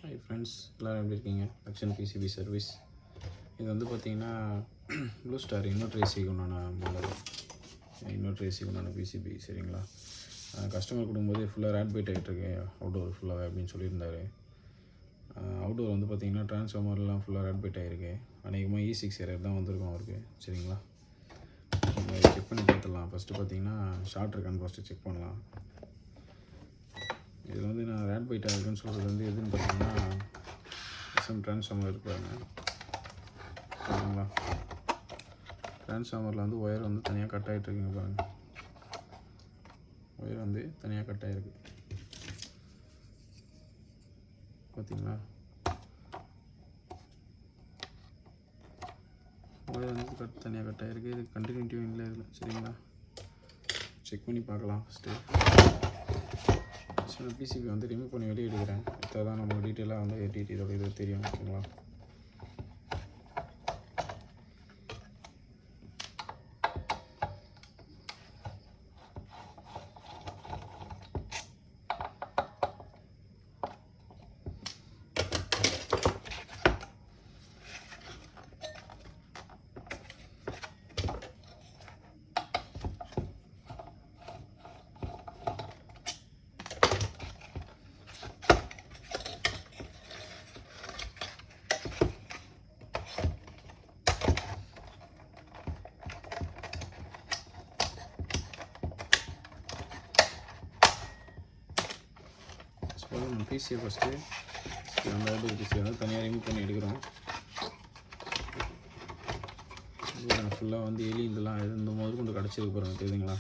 Hi friends, எல்லோரும் எப்படி இருக்கீங்க? Lakshan PCB service. இது வந்து பார்த்திங்கன்னா ப்ளூ ஸ்டார் இன்வெர்டர் ஏசிக்கு உண்டான மாடல். இன்வெர்டர் ஏசிக்கு உண்டான பிசிபி. சரிங்களா? கஸ்டமர் கொடுக்கும்போது ஃபுல்லாக ரேட் பைட் ஆகிட்டுருக்கு அவுட்டோர் ஃபுல்லாக அப்படின்னு சொல்லியிருந்தார். அவுட்டோர் வந்து பார்த்திங்கன்னா ட்ரான்ஸ்ஃபார்மர்லாம் ஃபுல்லாக ரேட் பைட் ஆகிருக்கு. அநேகமாக E6 எரர் தான் வந்திருக்கும் அவருக்கு. சரிங்களா? செக் பண்ணி பார்த்துடலாம். ஃபஸ்ட்டு பார்த்திங்கன்னா ஷார்ட் இருக்கான்னு ஃபஸ்ட்டு செக் பண்ணலாம். இதில் வந்து நான் ரேட் பைட் ஆகிருக்குன்னு சொல்கிறது வந்து எதுன்னு பார்த்தீங்கன்னா எஸ்எம் ட்ரான்ஸ்ஃபார்மர் இருப்பாங்க. சரிங்களா? ட்ரான்ஸ்ஃபார்மரில் வந்து ஒயர் வந்து தனியாக கட் ஆகிட்டுருக்குங்க பாருங்கள். ஒயர் வந்து தனியாக கட் ஆகிருக்கு பார்த்தீங்களா? ஒயர் வந்து தனியாக கட் ஆகிருக்கு. இது கண்டினியூட்டியும் இல்லை இதில். சரிங்களா? செக் பண்ணி பார்க்கலாம். ஃபஸ்ட்டு பிசிபி வந்து ரிமூவ் பண்ணி வெளியே எடுக்கிறேன். இப்போ தான் நமக்கு டீட்டெயிலாக வந்து இதோட இது தெரியும். ஓகேங்களா? நம்ம பிசியை ஃபஸ்ட்டு அந்த பிசியை வந்து தனியாக ரிமூவ் பண்ணி எடுக்கிறோம். ஃபுல்லாக வந்து எலி இதெல்லாம் இந்த முதல் கொண்டு கடிச்சிருக்கு பாருங்கள். தெரியுதுங்களா?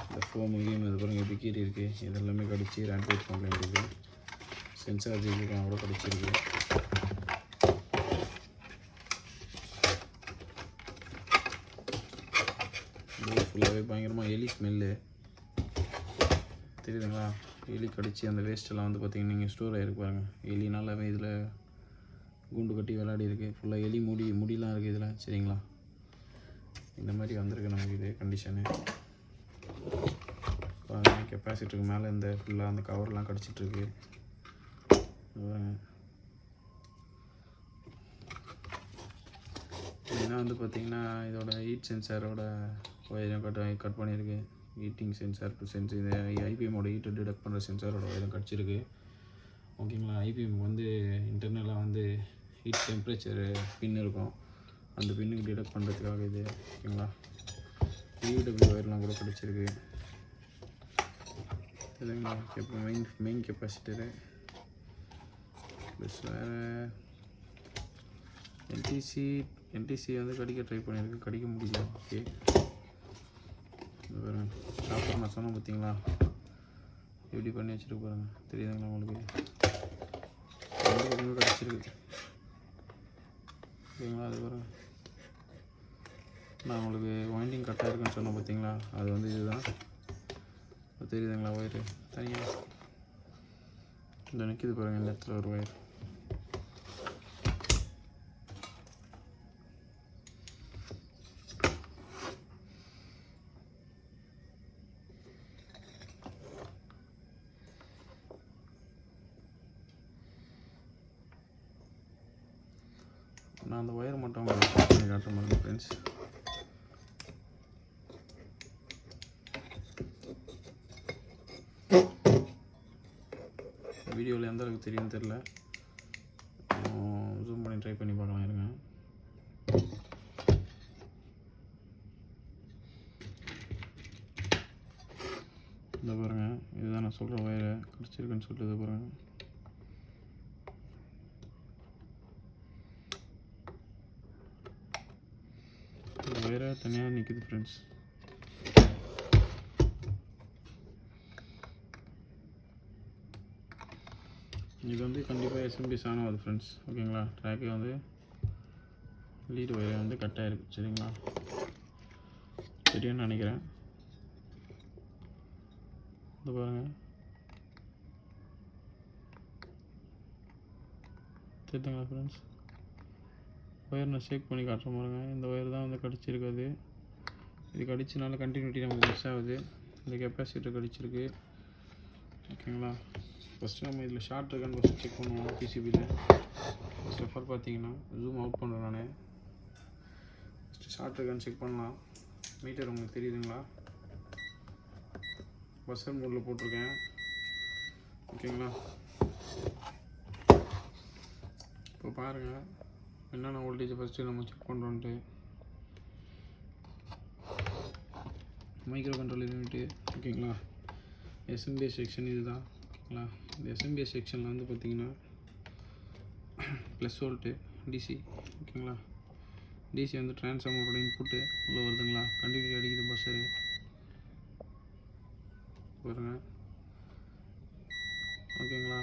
இந்த ஃபோமு கீம் இது பாருங்கள் எப்படி கீறி இருக்குது. இதெல்லாமே கடிச்சு ரேட் பைட் கம்ப்ளைண்ட் இருக்குது. சென்சார் ஜிபிலாம் கூட கடிச்சிருக்கு. ஃபுல்லாகவே பயங்கரமாக எலி ஸ்மெல்லு தெரியுதுங்களா? எலி கடிச்சு அந்த வேஸ்ட்டெல்லாம் வந்து பார்த்திங்கன்னா நீங்கள் ஸ்டோர் ஆகிருக்கு பாருங்கள். எலினால இதில் குண்டு கட்டி விளையாடி இருக்குது. ஃபுல்லாக எலி முடியெலாம் இருக்குது இதில். சரிங்களா? இந்த மாதிரி வந்திருக்கு நமக்கு இது கண்டிஷனு. பாருங்கள், கெப்பாசிட்டருக்கு மேலே இந்த ஃபுல்லாக அந்த கவர்லாம் கடிச்சிட்ருக்கு. இதுனா வந்து பார்த்திங்கன்னா இதோட ஹீட் சென்சாரோட ஒயரும் கட் பண்ணியிருக்கு. ஹீட்டிங் சென்சார் டு இது ஐபிஎம்மோட ஹீட்டை டிடெக்ட் பண்ணுற சென்சாரோட ஒயரும் கடிச்சிருக்கு. ஓகேங்களா? ஐபிஎம் வந்து இன்டர்னலாக வந்து ஹீட் டெம்பரேச்சர் பின் இருக்கும். அந்த பின்னுக்கு டிடெக்ட் பண்ணுறதுக்காக இது. ஓகேங்களா? யூடபிள்யூ ஒயர்லாம் கூட கடிச்சிருக்கு. இல்லைங்களா? இப்போ மெயின் கெப்பாசிட்டரு ப்ளஸ் வேறு என்டிசி வந்து கடிக்க ட்ரை பண்ணியிருக்கு. கடிக்க முடியல. ஓகே, ஷாப்பர் நான் சொன்னேன் பார்த்தீங்களா? எப்படி பண்ணி வச்சுட்டு பாருங்கள். தெரியுதுங்களா உங்களுக்கு? ரொம்ப கிடச்சிருக்கு. ஓகேங்களா? அது பாருங்கள், நான் உங்களுக்கு வைண்டிங் கட்டாக இருக்குன்னு சொன்னேன் பார்த்தீங்களா? அது வந்து இதுதான். தெரியுதுங்களா? ஒயரு தனியாக இந்த நிற்கிது பாருங்கள். இந்த இடத்துல ஒரு ஒயர். நான் அந்த ஒயர் மட்டும் உங்களுக்கு செக் பண்ணி காட்டுற மாதிரி ஃப்ரெண்ட்ஸ். வீடியோவில் எந்த அளவுக்கு தெரியும்னு தெரில. ஜூம் பண்ணி ட்ரை பண்ணி பார்க்கலாம். இருங்க. இந்த பாருங்கள், இதுதான் நான் சொல்கிற ஒயரை கிடச்சிருக்குன்னு சொல்லிட்டு பாருங்கள். இந்த ஒயரை தனியாக நிற்குது ஃப்ரெண்ட்ஸ். இது வந்து கண்டிப்பாக எஸ்எம்பிஎஸ் ஆனது ஃப்ரெண்ட்ஸ். ஓகேங்களா? ட்ராக்கு வந்து லீடு ஒயர் வந்து கட் ஆகிருக்கு. சரிங்களா? சரியான்னு நினைக்கிறேன். இந்த பாருங்கள், தெரியுதுங்களா ஃப்ரெண்ட்ஸ்? ஒயர் நான் ஷேக் பண்ணி காட்டுற பாருங்க. இந்த ஒயர் தான் வந்து கடிச்சிருக்காது. இது கடிச்சனால கண்டினியூட்டி நமக்கு மிஸ் ஆகுது. இந்த கெப்பாசிட்டர் கடிச்சிருக்கு. ஓகேங்களா? ஃபஸ்ட்டு நம்ம இதில் ஷார்ட் இருக்கான்னு ஃபஸ்ட்டு செக் பண்ணுவோம். பிசிபியில் ஃபஸ்ட் ஆஃப் ஆல் பார்த்தீங்கன்னா ஜூம் அவுட் பண்ணுறேன் நான். ஃபஸ்ட்டு ஷார்ட் இருக்கான்னு செக் பண்ணலாம். மீட்டர் உங்களுக்கு தெரியுதுங்களா? பஸ்ஸர் மோடில் போட்டிருக்கேன். ஓகேங்களா? இப்போ பாருங்கள் என்னென்ன வோல்டேஜ் ஃபஸ்ட்டு நம்ம செக் பண்ணுறோன்ட்டு. Microcontroller unit. ஓகேங்களா? எஸ்எம்பிஎஸ் செக்ஷன் இதுதான். ஓகேங்களா? இந்த எஸ்எம்பிஎஸ் செக்ஷனில் வந்து பார்த்திங்கன்னா ப்ளஸ் வோல்ட்டு டிசி. ஓகேங்களா? டிசி வந்து ட்ரான்ஸ்ஃபார்மரோட இன்புட்டு உள்ளே வருதுங்களா? கண்டினியூ அடிக்குது பஸ்ஸரு பாருங்க. ஓகேங்களா?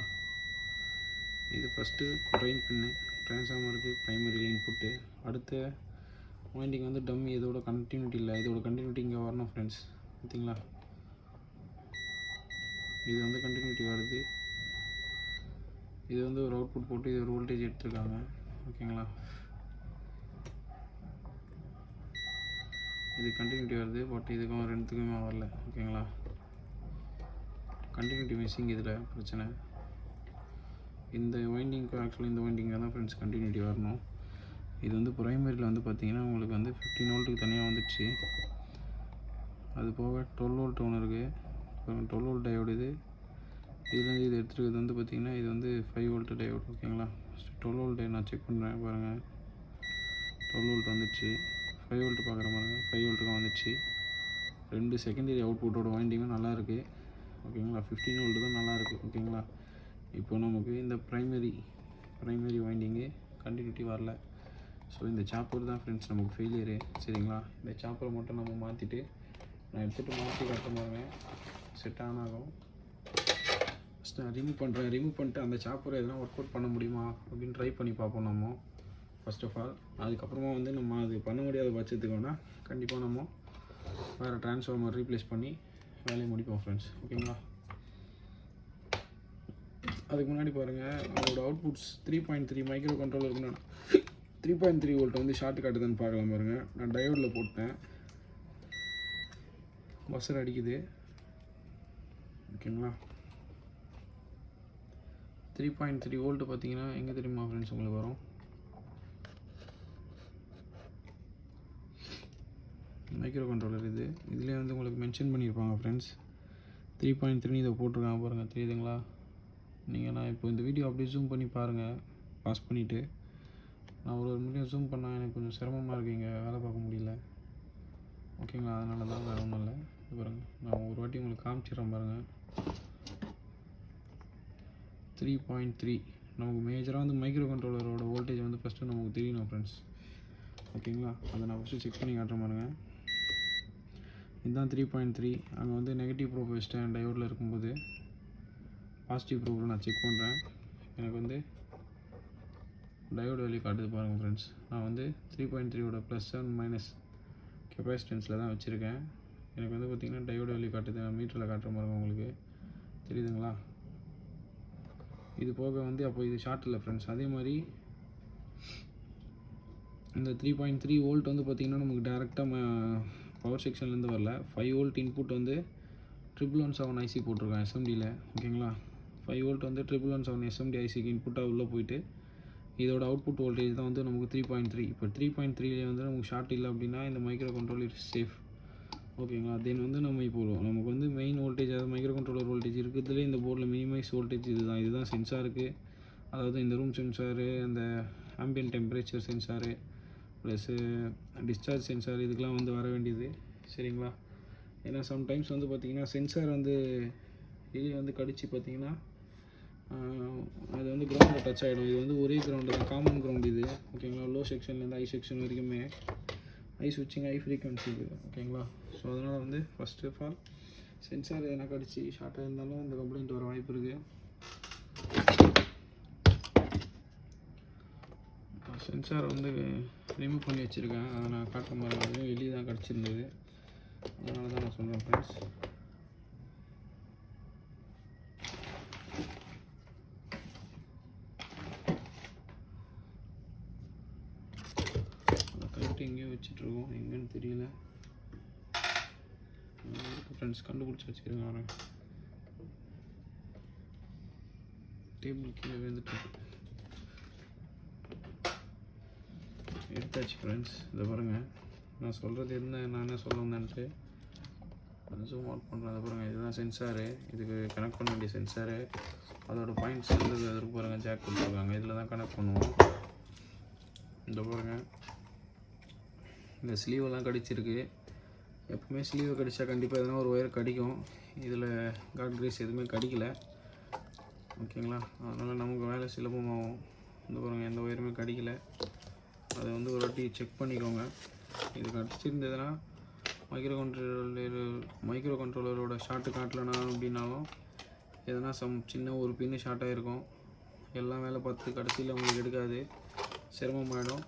இது ஃபஸ்ட்டு ட்ரெயின் பின்னு ட்ரான்ஸ்ஃபார்மருக்கு ப்ரைமரியில் இன்புட்டு. அடுத்த வைண்டிங் வந்து டம்மி, இதோட கண்டினியூட்டி இல்லை, இதோட கண்டினியூட்டி இங்கே வரணும் ஃப்ரெண்ட்ஸ். பார்த்தீங்களா? இது வந்து கண்டினியூட்டி வருது. இது வந்து ஒரு அவுட்புட் போட்டு இது ஒரு வோல்டேஜ் எடுத்துருக்காங்க. ஓகேங்களா? இது கண்டினியூட்டி வருது, பட் இதுக்கும் ரெண்டுத்துக்குமே வரல. ஓகேங்களா? கண்டினியூட்டி மிஸ்ஸிங் இதில் பிரச்சனை. இந்த வைண்டிங்க்கும் ஆக்சுவலாக இந்த வைண்டிங்கில் தான் ஃப்ரெண்ட்ஸ் கண்டினியூட்டி வரணும். இது வந்து ப்ரைமரியில் வந்து பார்த்திங்கன்னா உங்களுக்கு வந்து 15 வோல்ட்டுக்கு தனியாக வந்துடுச்சு. அது போக 12 வோல்ட் ஒன்று இருக்குது. 12 வோல்ட் டயோடு இது. இதுலேருந்து இது எடுத்துருக்கிறது வந்து பார்த்திங்கன்னா இது வந்து 5 வோல்ட் டயோடு. ஓகேங்களா? 12 வோல்ட் நான் செக் பண்ணுறேன் பாருங்கள். 12 வோல்ட் வந்துடுச்சு. 5 வோல்ட் பார்க்குற பாருங்கள். 5 வோல்ட்டுக்கும் வந்துடுச்சு. 2 செகண்டரி அவுட்புட்டோட வைண்டிங்கும் நல்லாயிருக்கு. ஓகேங்களா? 15 வோல்ட்டு தான் நல்லாயிருக்கு. ஓகேங்களா? இப்போ நமக்கு இந்த ப்ரைமரி வைண்டிங்கு கண்டினியூட்டி வரல. ஸோ இந்த சாப்பர் தான் ஃப்ரெண்ட்ஸ் நமக்கு ஃபெயிலியரு. சரிங்களா? இந்த சாப்பரை மட்டும் நம்ம மாற்றிட்டு நான் எடுத்துகிட்டு மாற்றி கட்டுமாங்க செட் ஆகும். ஃபஸ்ட்டு நான் ரிமூவ் பண்ணுறேன். ரிமூவ் பண்ணிட்டு அந்த சாப்பரை எதனா ஒர்க் அவுட் பண்ண முடியுமா அப்படின்னு ட்ரை பண்ணி பார்ப்போம் நம்ம ஃபஸ்ட் ஆஃப் ஆல். அதுக்கப்புறமா வந்து நம்ம அது பண்ண முடியாத பட்சத்துக்கு வேணால் கண்டிப்பாக நம்ம வேறு ட்ரான்ஸ்ஃபார்மர் ரீப்ளேஸ் பண்ணி வேலையை முடிப்போம் ஃப்ரெண்ட்ஸ். ஓகேங்களா? அதுக்கு முன்னாடி பாருங்கள் அதோட அவுட்புட்ஸ் 3.3 மைக்ரோ கண்ட்ரோலர் இருக்குன்னா 3.3 வோல்ட் வந்து ஷார்ட் காட்டுதுன்னு பார்க்கலாம் பாருங்கள். நான் டயோடில் போட்டேன். பஸ்ஸர் அடிக்குது. ஓகேங்களா? 3.3 வோல்ட்டு பார்த்தீங்கன்னா எங்கே தெரியுமா ஃப்ரெண்ட்ஸ் உங்களுக்கு வரும்? மைக்ரோ கண்ட்ரோலர் இது. இதுலேயே வந்து உங்களுக்கு மென்ஷன் பண்ணியிருப்பாங்க ஃப்ரெண்ட்ஸ். 3.3 இதை போட்டிருக்காங்க பாருங்கள். தெரியுதுங்களா? நான் இப்போ இந்த வீடியோ அப்படியே ஜூம் பண்ணி பாருங்கள். பாஸ் பண்ணிவிட்டு நான் ஒரு முறையும் ஜூம் பண்ணால் எனக்கு கொஞ்சம் சிரமமாக இருக்குது, இங்கே வேலை பார்க்க முடியல. ஓகேங்களா? அதனால தான் வேறு ஒன்றும் இல்லை. பாருங்கள் நான் ஒரு வாட்டி உங்களுக்கு காமிச்சிடுறேன் பாருங்கள். 3.3 நமக்கு மேஜராக வந்து மைக்ரோ கண்ட்ரோலரோட வோல்டேஜ் வந்து ஃபஸ்ட்டு நமக்கு தெரியணும் ஃப்ரெண்ட்ஸ். ஓகேங்களா? அதை நான் ஃபஸ்ட்டு செக் பண்ணி காட்டுறேன் பாருங்கள். இதுதான் 3.3. அங்கே வந்து நெகட்டிவ் ப்ரோப் வச்சிட்டேன் டயோடில் இருக்கும்போது. பாசிட்டிவ் ப்ரோப்பில் நான் செக் பண்ணுறேன். எனக்கு வந்து டயோடு வேல்யூ காட்டுது பாருங்கள் ஃப்ரெண்ட்ஸ். நான் வந்து 3.3யோட ப்ளஸ் அண்ட் மைனஸ் கெப்பாசிட்டன்ஸில் தான் வச்சுருக்கேன். எனக்கு வந்து பார்த்திங்கன்னா டயோடு வேல்யூ காட்டுது. நான் மீட்டரில் காட்டுற பாருங்கள். உங்களுக்கு தெரியுதுங்களா? இது போக வந்து அப்போ இது ஷார்ட் இல்லை ஃப்ரெண்ட்ஸ். அதே மாதிரி இந்த 3.3 வோல்ட் வந்து பார்த்திங்கன்னா நமக்கு டேரெக்டாக பவர் செக்ஷன்லேருந்து வரல. 5 வோல்ட் இன்புட் வந்து 1117 ஐசி போட்டிருக்கேன் எஸ்எம்டியில். ஓகேங்களா? 5 வோல்ட் வந்து 1117 எஸ்எம்டி ஐசிக்கு இன்புட்டாக உள்ளே போயிட்டு இதோட அவுட்புட் வோல்டேஜ் தான் வந்து நமக்கு 3.3. இப்போ 3.3லேயே வந்து நமக்கு ஷார்ட் இல்லை அப்படின்னா இந்த மைக்ரோ கண்ட்ரோலர் இஸ் சேஃப். ஓகேங்களா? தென் வந்து நம்ம இப்போ நமக்கு வந்து மெயின் வோல்டேஜ், அதாவது மைக்ரோ கண்ட்ரோலர் வோல்டேஜ் இருக்கிறதுலே இந்த போர்டில் மினிமைஸ் வோல்டேஜ் இதுதான் சென்சாருக்கு. அதாவது இந்த ரூம் சென்சாரு, அந்த ambient temperature sensor plus discharge sensor இதுக்கெலாம் வந்து வர வேண்டியது. சரிங்களா? ஏன்னா சம்டைம்ஸ் வந்து பார்த்திங்கன்னா சென்சார் வந்து வெளியே வந்து கடிச்சு பார்த்திங்கன்னா அது வந்து கிரவுண்டில் டச் ஆகிடும். இது வந்து ஒரே கிரவுண்டு தான், காமன் கிரவுண்ட் இது. ஓகேங்களா? லோ செக்ஷன்லேருந்து ஹை செக்ஷன் வரைக்குமே ஹை ஸ்விட்சிங், ஹை ஃப்ரீக்வன்சி இது. ஓகேங்களா? ஸோ அதனால் வந்து ஃபஸ்ட் ஆஃப் ஆல் சென்சார் எதனா கடிச்சு ஷார்ட்டாக இருந்தாலும் இந்த கம்ப்ளைண்ட் வர வாய்ப்பு இருக்குது. சென்சார் வந்து ரிமூவ் பண்ணி வச்சுருக்கேன். அதை நான் காட்ட மாதிரி வெளியே தான் கிடச்சிருந்தது. அதனால தான் நான் சொல்கிறேன் ஃப்ரெண்ட்ஸ். எங்கேயோ வச்சுட்ருக்கோம், எங்கேன்னு தெரியல ஃப்ரெண்ட்ஸ். கண்டுபிடிச்சி வச்சுக்கிறேங்க வரேன். டேபிள் கீழே விழுந்துட்டு எடுத்தாச்சு ஃப்ரெண்ட்ஸ். இதை பாருங்கள், நான் சொல்கிறது நான் என்ன சொல்ல வந்தேன்ட்டு ஜூம் அவுட் பண்ணுறேன். அதை பாருங்கள், இதுதான் சென்சாரு. இதுக்கு கனெக்ட் பண்ண வேண்டிய சென்சாரு. அதோட பாயிண்ட்ஸ் வந்து அதுக்கு பாருங்கள், ஜாக் கொடுத்துருக்காங்க. இதில் தான் கனெக்ட் பண்ணுவோம். இந்த பாருங்கள், இந்த ஸ்லீவெல்லாம் கடிச்சிருக்கு. எப்பவுமே ஸ்லீவை கடித்தா கண்டிப்பாக எதனா ஒரு ஒயர் கடிக்கும். இதில் காட் கிரேஸ் எதுவுமே கடிக்கலை. ஓகேங்களா, அதனால் நமக்கு வேலை சுலபமாகும். இந்த பாருங்கள், எந்த ஒயருமே கடிக்கலை. அதை வந்து ஒரு வாட்டி செக் பண்ணிக்கோங்க. இது கடிச்சிருந்ததுன்னா மைக்ரோ கண்ட்ரோலரோட ஷார்ட்டு காட்டலனா அப்படின்னாலும் எதனா சின்ன ஒரு பின்னு ஷார்ட்டாக இருக்கும். எல்லாம் வேலை பார்த்து கடைசியில் உங்களுக்கு எடுக்காது, சிரமமாயிடும்.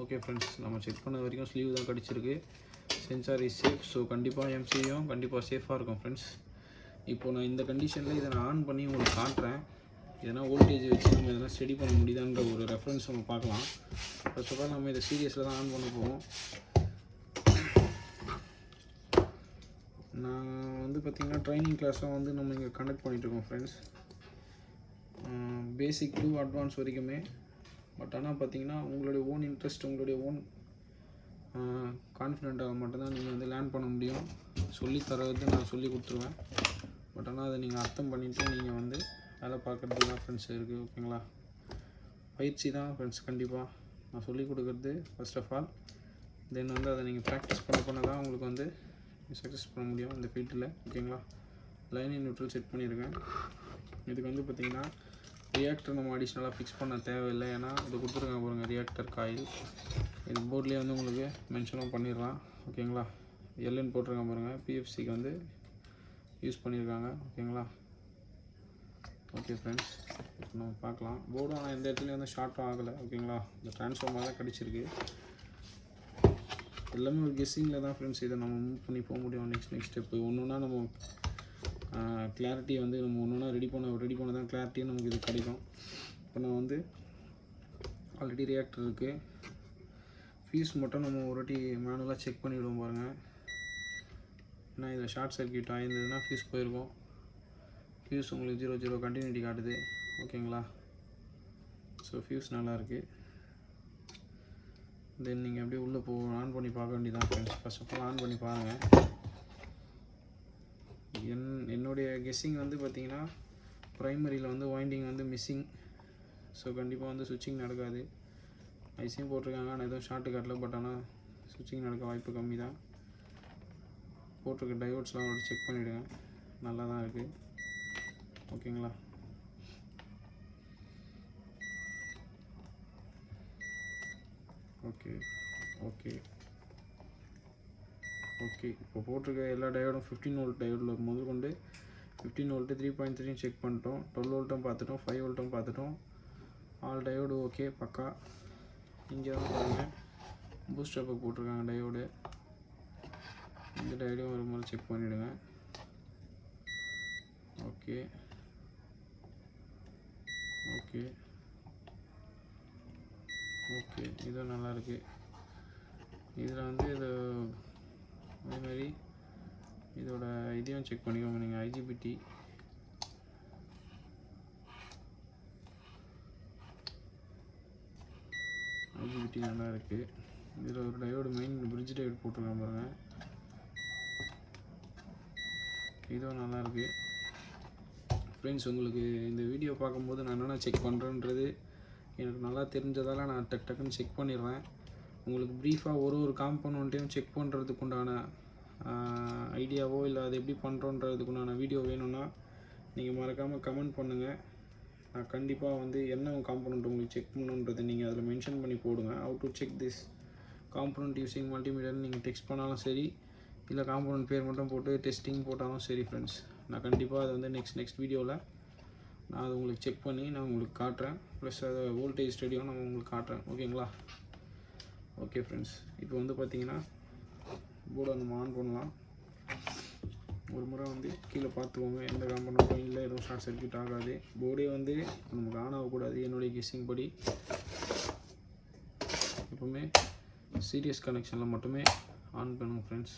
ஓகே ஃப்ரெண்ட்ஸ், நம்ம செக் பண்ண வரைக்கும் ஸ்லீவ் தான் கடிச்சிருக்கு. Sensor is safe. ஸோ கண்டிப்பாக எம்சியும் கண்டிப்பாக சேஃபாக இருக்கும் ஃப்ரெண்ட்ஸ். இப்போது நான் இந்த கண்டிஷனில் இதை நான் ஆன் பண்ணி உங்களுக்கு காட்டுறேன். எதனா வோல்டேஜ் வச்சு நம்ம எதனா ஸ்டடி பண்ண முடியுதான்ற ஒரு ரெஃபரன்ஸ் நம்ம பார்க்கலாம். ஃபர்ஸ்ட் ஆஃப் ஆல் நம்ம இதை சீரியஸில் தான் ஆன் பண்ண போவோம். நான் வந்து பார்த்திங்கன்னா ட்ரைனிங் கிளாஸும் வந்து நம்ம இங்கே கண்டக்ட் பண்ணிகிட்ருக்கோம் ஃப்ரெண்ட்ஸ். பேசிக் டு அட்வான்ஸ் வரைக்குமே. பட் ஆனால் பார்த்திங்கன்னா உங்களுடைய ஓன் இன்ட்ரெஸ்ட், உங்களுடைய ஓன் கான்ஃபிடென்ட்டாக மட்டும்தான் நீங்கள் வந்து லேர்ன் பண்ண முடியும். சொல்லித்தரது நான் சொல்லி கொடுத்துருவேன். பட் ஆனால் அதை நீங்கள் அர்த்தம் பண்ணிவிட்டு நீங்கள் வந்து வேலை பார்க்குறது தான் ஃப்ரெண்ட்ஸ் இருக்குது. ஓகேங்களா, பயிற்சி தான் ஃப்ரெண்ட்ஸ். கண்டிப்பாக நான் சொல்லிக் கொடுக்குறது ஃபர்ஸ்ட் ஆஃப் ஆல். தென் வந்து அதை நீங்கள் ப்ராக்டிஸ் பண்ண தான் உங்களுக்கு வந்து சக்ஸஸ் பண்ண முடியும் இந்த ஃபீல்டில். ஓகேங்களா, லைன் இன் நியூட்ரல் செட் பண்ணியிருக்கேன். இதுக்கு வந்து பார்த்திங்கன்னா ரியாக்டர் நம்ம அடிஷ்னலாக ஃபிக்ஸ் பண்ண தேவையில்லை. ஏன்னா இது கொடுத்துருக்காங்க பாருங்கள், ரியாக்டர் காயில். இது போர்ட்லேயே வந்து உங்களுக்கு மென்ஷனும் பண்ணிடலாம். ஓகேங்களா, எல்என் போட்டிருக்காங்க பாருங்கள், பிஎஃப்சிக்கு வந்து யூஸ் பண்ணியிருக்காங்க. ஓகேங்களா, ஓகே ஃப்ரெண்ட்ஸ், இப்போ நம்ம பார்க்கலாம். போர்டும் ஆனால் எந்த இடத்துலையும் வந்து ஷார்ட்டும் ஆகலை. ஓகேங்களா, இந்த ட்ரான்ஸ்ஃபார்மர் தான் கடிச்சிருக்கு. எல்லாமே ஒரு கெஸ்ஸிங்கில் தான் ஃப்ரெண்ட்ஸ். இதை நம்ம மூவ் பண்ணி போக முடியும். நெக்ஸ்ட் ஸ்டெப்பு ஒன்று ஒன்றா நம்ம கிளாரிட்டி வந்து நம்ம ஒன்று ஒன்றா ரெடி பண்ண தான் கிளாரிட்டியும் நமக்கு இது கிடைக்கும். இப்போ நான் வந்து ஆல்ரெடி ரியாக்டர் இருக்குது. ஃபியூஸ் மட்டும் நம்ம ஒரு வாட்டி மேனுவலாக செக் பண்ணிவிடுவோம் பாருங்கள். ஏன்னா இதில் ஷார்ட் சர்க்யூட் ஆகிருந்ததுன்னா ஃபியூஸ் போயிருக்கும். ஃபியூஸ் உங்களுக்கு 0 கண்டினியூட்டி காட்டுது. ஓகேங்களா, ஸோ ஃபியூஸ் நல்லாயிருக்கு. தென் நீங்கள் அப்படியே உள்ளே ஆன் பண்ணி பார்க்க வேண்டியதான் friends. First of all on பண்ணி பாருங்கள். என்னுடைய கெஸ்ஸிங் வந்து பார்த்திங்கன்னா ப்ரைமரியில் வந்து வைண்டிங் வந்து மிஸ்ஸிங். ஸோ கண்டிப்பாக வந்து சுவிட்சிங் நடக்காது. ஐசியும் போட்டிருக்காங்க, ஆனால் எதுவும் ஷார்ட்டு காட்டல. பட் ஆனால் சுவிட்சிங் நடக்க வாய்ப்பு கம்மி தான். போட்டிருக்க டையோட்ஸ்லாம் ஒரு செக் பண்ணிவிடுங்க, நல்லா தான் இருக்குது. ஓகேங்களா, ஓகே ஓகே ஓகே இப்போ போட்டிருக்க எல்லா டயோடும் 15 வோல்ட் டயோடில் முதல் கொண்டு 15 வோல்ட்டு 3.3 செக் பண்ணிட்டோம். 12 வோல்ட்டும் பார்த்துட்டோம், 5 வோல்ட்டும் பார்த்துட்டோம். ஆல் டயோடு ஓகே, பக்கா. இங்கே தான் பாருங்கள், பூஸ்ட் அப்புக்கு போட்டிருக்காங்க டயோடு. இந்த டயோடையும் ஒரு முறை செக் பண்ணிவிடுங்க. ஓகே ஓகே ஓகே, இதுவும் நல்லாயிருக்கு. இதில் வந்து இது அதேமாதிரி இதோட இதையும் செக் பண்ணிக்கோங்க நீங்கள். ஐஜிபிடி நல்லா இருக்குது. இதில் ஒரு டயோடு மெயின் பிரிட்ஜ் டயோடு போட்டிருக்காங்க பாருங்கள், இதுவும் நல்லாயிருக்கு. ஃப்ரெண்ட்ஸ், உங்களுக்கு இந்த வீடியோ பார்க்கும்போது நான் என்னென்ன செக் பண்ணுறேன்றது எனக்கு நல்லா தெரிஞ்சதால் நான் டக்குன்னு செக் பண்ணிடுறேன். உங்களுக்கு ப்ரீஃபாக ஒரு காம்பனண்ட்டையும் செக் பண்ணுறதுக்கு உண்டான ஐடியாவோ இல்லை அது எப்படி பண்ணுறோன்றதுக்கு உண்டான வீடியோ வேணும்னா நீங்கள் மறக்காமல் கமெண்ட் பண்ணுங்கள். நான் கண்டிப்பாக வந்து என்ன காம்பனண்ட் உங்களுக்கு செக் பண்ணணுன்றதை நீங்கள் அதில் மென்ஷன் பண்ணி போடுங்க. How to check this component using மல்டிமீடியான்னு நீங்கள் டெக்ஸ்ட் பண்ணாலும் சரி, இல்லை காம்பனண்ட் பேர் மட்டும் போட்டு டெஸ்டிங் போட்டாலும் சரி ஃப்ரெண்ட்ஸ். நான் கண்டிப்பாக அதை வந்து நெக்ஸ்ட் வீடியோவில் நான் அதை உங்களுக்கு செக் பண்ணி நான் உங்களுக்கு காட்டுறேன். ப்ளஸ் அதை வோல்டேஜ் ஸ்டடியும் நான் உங்களுக்கு காட்டுறேன். ஓகேங்களா, ஓகே ஃப்ரெண்ட்ஸ், இப்போ வந்து பார்த்தீங்கன்னா போர்டை நம்ம ஆன் பண்ணலாம். ஒரு முறை வந்து கீழே பார்த்துக்கோங்க, எந்த காம்பனண்ட்டும் இல்லை, எதுவும் ஷார்ட் சர்க்யூட் ஆகாது. போர்டே வந்து நமக்கு ஆன் ஆகக்கூடாது. என்னுடைய கெஸ்ஸிங் படி எப்பவுமே சீரியஸ் கனெக்ஷனில் மட்டுமே ஆன் பண்ணுங்க ஃப்ரெண்ட்ஸ்.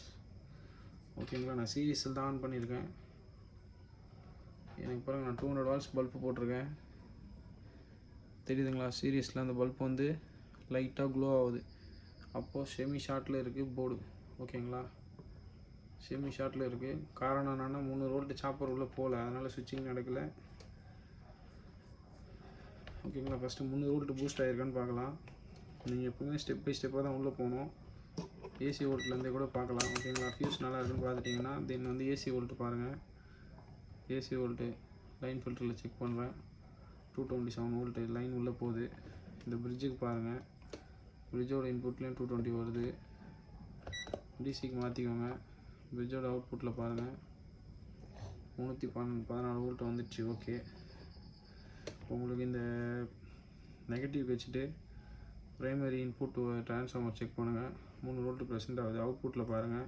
ஓகேங்களா, நான் சீரியஸில் தான் ஆன் பண்ணியிருக்கேன். ஏன்னா இப்போ பாருங்கள் நான் 200 வாட்ஸ் பல்பு போட்டிருக்கேன், தெரியுதுங்களா? சீரியஸில் அந்த பல்ப் வந்து லைட்டாக க்ளோ ஆகுது. அப்போது செமி ஷார்ட்டில் இருக்குது போர்டு. ஓகேங்களா, செமி ஷார்ட்டில் இருக்குது. காரணம் என்னென்னா 300 வோல்ட் சாப்பர் உள்ளே போகல, அதனால் ஸ்விட்சிங் நடக்கலை. ஓகேங்களா, ஃபஸ்ட்டு 300 வோல்ட் பூஸ்ட் ஆகிருக்கான்னு பார்க்கலாம். நீங்கள் எப்பவுமே ஸ்டெப் பை ஸ்டெப்பாக தான் உள்ளே போகணும். ஏசி வோல்ட்லேருந்தே கூட பார்க்கலாம். ஓகேங்களா, ஃபியூஸ் நல்லா இருக்குன்னு பார்த்துட்டிங்கன்னா தென் வந்து ஏசி வோல்ட்டு பாருங்கள். ஏசி வோல்ட்டு லைன் ஃபில்டரில் செக் பண்ணுறேன், 227 வோல்ட்டு லைன் உள்ளே போகுது. இந்த பிரிட்ஜுக்கு பாருங்கள், பிரிட்ஜோட இன்புட்லேயும் 220 வருது. டிசிக்கு மாற்றிக்கோங்க. பிரிட்ஜோட அவுட்புட்டில் பாருங்கள் 314 வோல்ட் வந்துடுச்சு. ஓகே, உங்களுக்கு இந்த நெகட்டிவ் வச்சுட்டு ப்ரைமரி இன்புட் ட்ரான்ஸ்ஃபார்மர் செக் பண்ணுங்கள். 3 வோல்ட் ப்ரெசென்ட் ஆகுது. அவுட்புட்டில் பாருங்கள்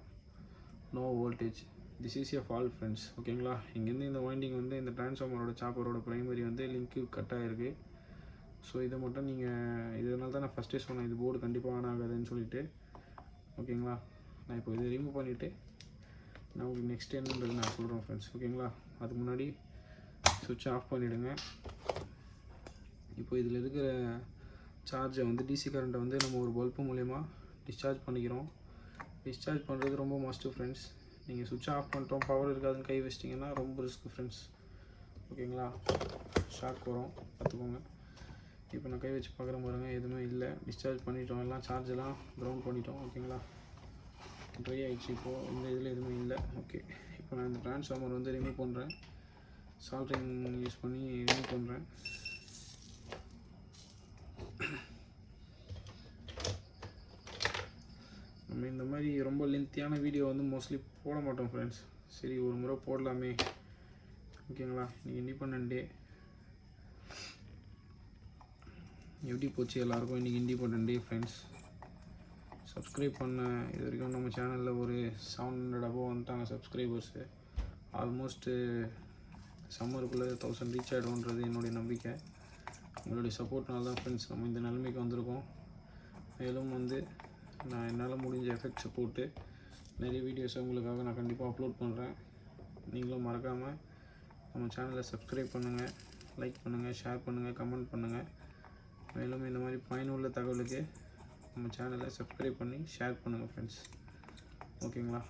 no voltage. This is a fault friends. ஓகேங்களா, இங்கேருந்து இந்த வைண்டிங் வந்து இந்த ட்ரான்ஸ்ஃபார்மரோட சாப்பரோட ப்ரைமரி வந்து லிங்க்கு கட் ஆகிருக்கு. ஸோ இதை மட்டும் நீங்கள், இதனால தான் நான் ஃபஸ்ட்டே சொன்னேன் இது போர்டு கண்டிப்பாக ஆன் ஆகாதுன்னு சொல்லிட்டு. ஓகேங்களா, நான் இப்போ இதை ரிமூவ் பண்ணிவிட்டு நான் உங்களுக்கு நெக்ஸ்ட் என்னன்றது நான் சொல்கிறேன் ஃப்ரெண்ட்ஸ். ஓகேங்களா, அதுக்கு முன்னாடி சுவிட்ச் ஆஃப் பண்ணிவிடுங்க. இப்போ இதில் இருக்கிற சார்ஜை வந்து டிசி கரண்ட்டை வந்து நம்ம ஒரு பல்பு மூலயமா டிஸ்சார்ஜ் பண்ணிக்கிறோம். டிஸ்சார்ஜ் பண்ணுறது ரொம்ப மஸ்ட்டு ஃப்ரெண்ட்ஸ். நீங்கள் சுவிட்ச் ஆஃப் பண்ணிட்டோம் பவர் இருக்காதுன்னு கை வச்சிட்டிங்கன்னா ரொம்ப ரிஸ்க் ஃப்ரெண்ட்ஸ். ஓகேங்களா, ஷாக் வரும், பார்த்துக்கோங்க. இப்போ நான் கை வச்சு பார்க்குற பாருங்கள், எதுவுமே இல்லை. டிஸ்சார்ஜ் பண்ணிட்டோம், எல்லாம் சார்ஜெல்லாம் க்ரௌண்ட் பண்ணிட்டோம். ஓகேங்களா, ட்ரை ஆகிடுச்சு. இப்போது இந்த இதில் எதுவுமே இல்லை. ஓகே, இப்போ நான் இந்த ட்ரான்ஸ்ஃபார்மர் வந்து ரிமூவ் பண்ணுறேன், சால்ட்ரிங் யூஸ் பண்ணி ரிமூவ் பண்ணுறேன். நம்ம இந்த மாதிரி ரொம்ப லென்த்தியான வீடியோ வந்து மோஸ்ட்லி போட மாட்டோம் ஃப்ரெண்ட்ஸ். சரி, ஒரு முறை போடலாமே. ஓகேங்களா, இன்றைக்கி இண்டிபெண்டன்ட் டே. எப்படி போச்சு எல்லாருக்கும் இன்றைக்கி இண்டிபெண்டன்ட் டே ஃப்ரெண்ட்ஸ். சப்ஸ்கிரைப் பண்ண இது வரைக்கும் நம்ம சேனலில் ஒரு 700 above வந்துட்டாங்க சப்ஸ்கிரைபர்ஸு. ஆல்மோஸ்ட்டு சம்மருக்குள்ளே 1000 ரீச் ஆகிடும்ன்றது என்னுடைய நம்பிக்கை. உங்களுடைய சப்போர்ட்னால தான் ஃப்ரெண்ட்ஸ் நம்ம இந்த நிலைமைக்கு வந்திருக்கோம். மேலும் வந்து நான் என்னால் முடிஞ்ச எஃபெக்ட்ஸை போட்டு நிறைய வீடியோஸை உங்களுக்காக நான் கண்டிப்பாக அப்லோட் பண்ணுறேன். நீங்களும் மறக்காமல் நம்ம சேனலை சப்ஸ்கிரைப் பண்ணுங்கள், லைக் பண்ணுங்கள், ஷேர் பண்ணுங்கள், கமெண்ட் பண்ணுங்கள். மேலும் இந்த மாதிரி பயனுள்ள தகவலுக்கு நம்ம சேனலை சப்ஸ்கிரைப் பண்ணி ஷேர் பண்ணுங்கள் ஃப்ரெண்ட்ஸ். ஓகேங்களா,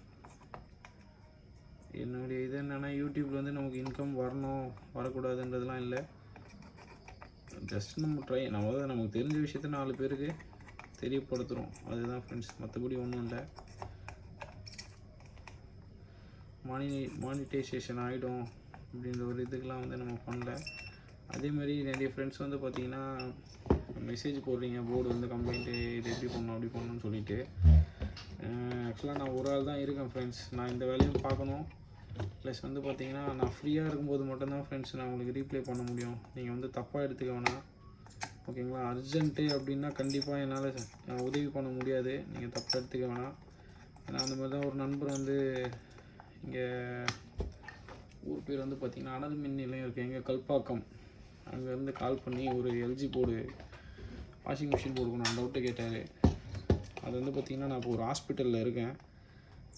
என்னுடைய இது என்னென்னா யூடியூப்பில் வந்து நமக்கு இன்கம் வரணும் வரக்கூடாதுன்றதுலாம் இல்லை. ஜஸ்ட் நம்ம நமக்கு தெரிஞ்ச விஷயத்த 4 பேருக்கு தெரியப்படுத்துகிறோம், அதுதான் ஃப்ரெண்ட்ஸ். மற்றபடி ஒன்றும் இல்லை. மானிட்டைசேஷன் ஆகிடும் அப்படின்ற ஒரு இதுக்கெலாம் வந்து நம்ம பண்ணல. அதேமாதிரி நிறைய ஃப்ரெண்ட்ஸ் வந்து பார்த்திங்கன்னா மெசேஜ் போடுறீங்க, போர்டு வந்து கம்ப்ளைண்ட்டு, இது எப்படி பண்ணணும் அப்படி பண்ணணும்னு சொல்லிட்டு. ஆக்சுவலாக நான் ஒரு ஆள் தான் இருக்கேன் ஃப்ரெண்ட்ஸ். நான் இந்த வேலையும் பார்க்கணும், ப்ளஸ் வந்து பார்த்திங்கன்னா நான் ஃப்ரீயாக இருக்கும்போது மட்டும்தான் ஃப்ரெண்ட்ஸ் நான் உங்களுக்கு ரீப்ளே பண்ண முடியும். நீங்கள் வந்து தப்பாக எடுத்துக்க வேணாம். ஓகேங்களா, அர்ஜென்ட்டு அப்படின்னா கண்டிப்பாக என்னால் உதவி பண்ண முடியாது, நீங்கள் தப்பாக எடுத்துக்க வேணாம். ஏன்னா அந்த மாதிரி தான் ஒரு நண்பர் வந்து இங்கே ஊர் பேர் வந்து பார்த்திங்கன்னா அனல் மின் நிலையம் இருக்குது எங்கள் கல்பாக்கம், அங்கேருந்து கால் பண்ணி ஒரு எல்ஜி போர்டு வாஷிங் மிஷின் போடுக்கணும் டவுட்டு கேட்டார். அது வந்து பார்த்திங்கன்னா நான் இப்போ ஒரு ஹாஸ்பிட்டலில் இருக்கேன்.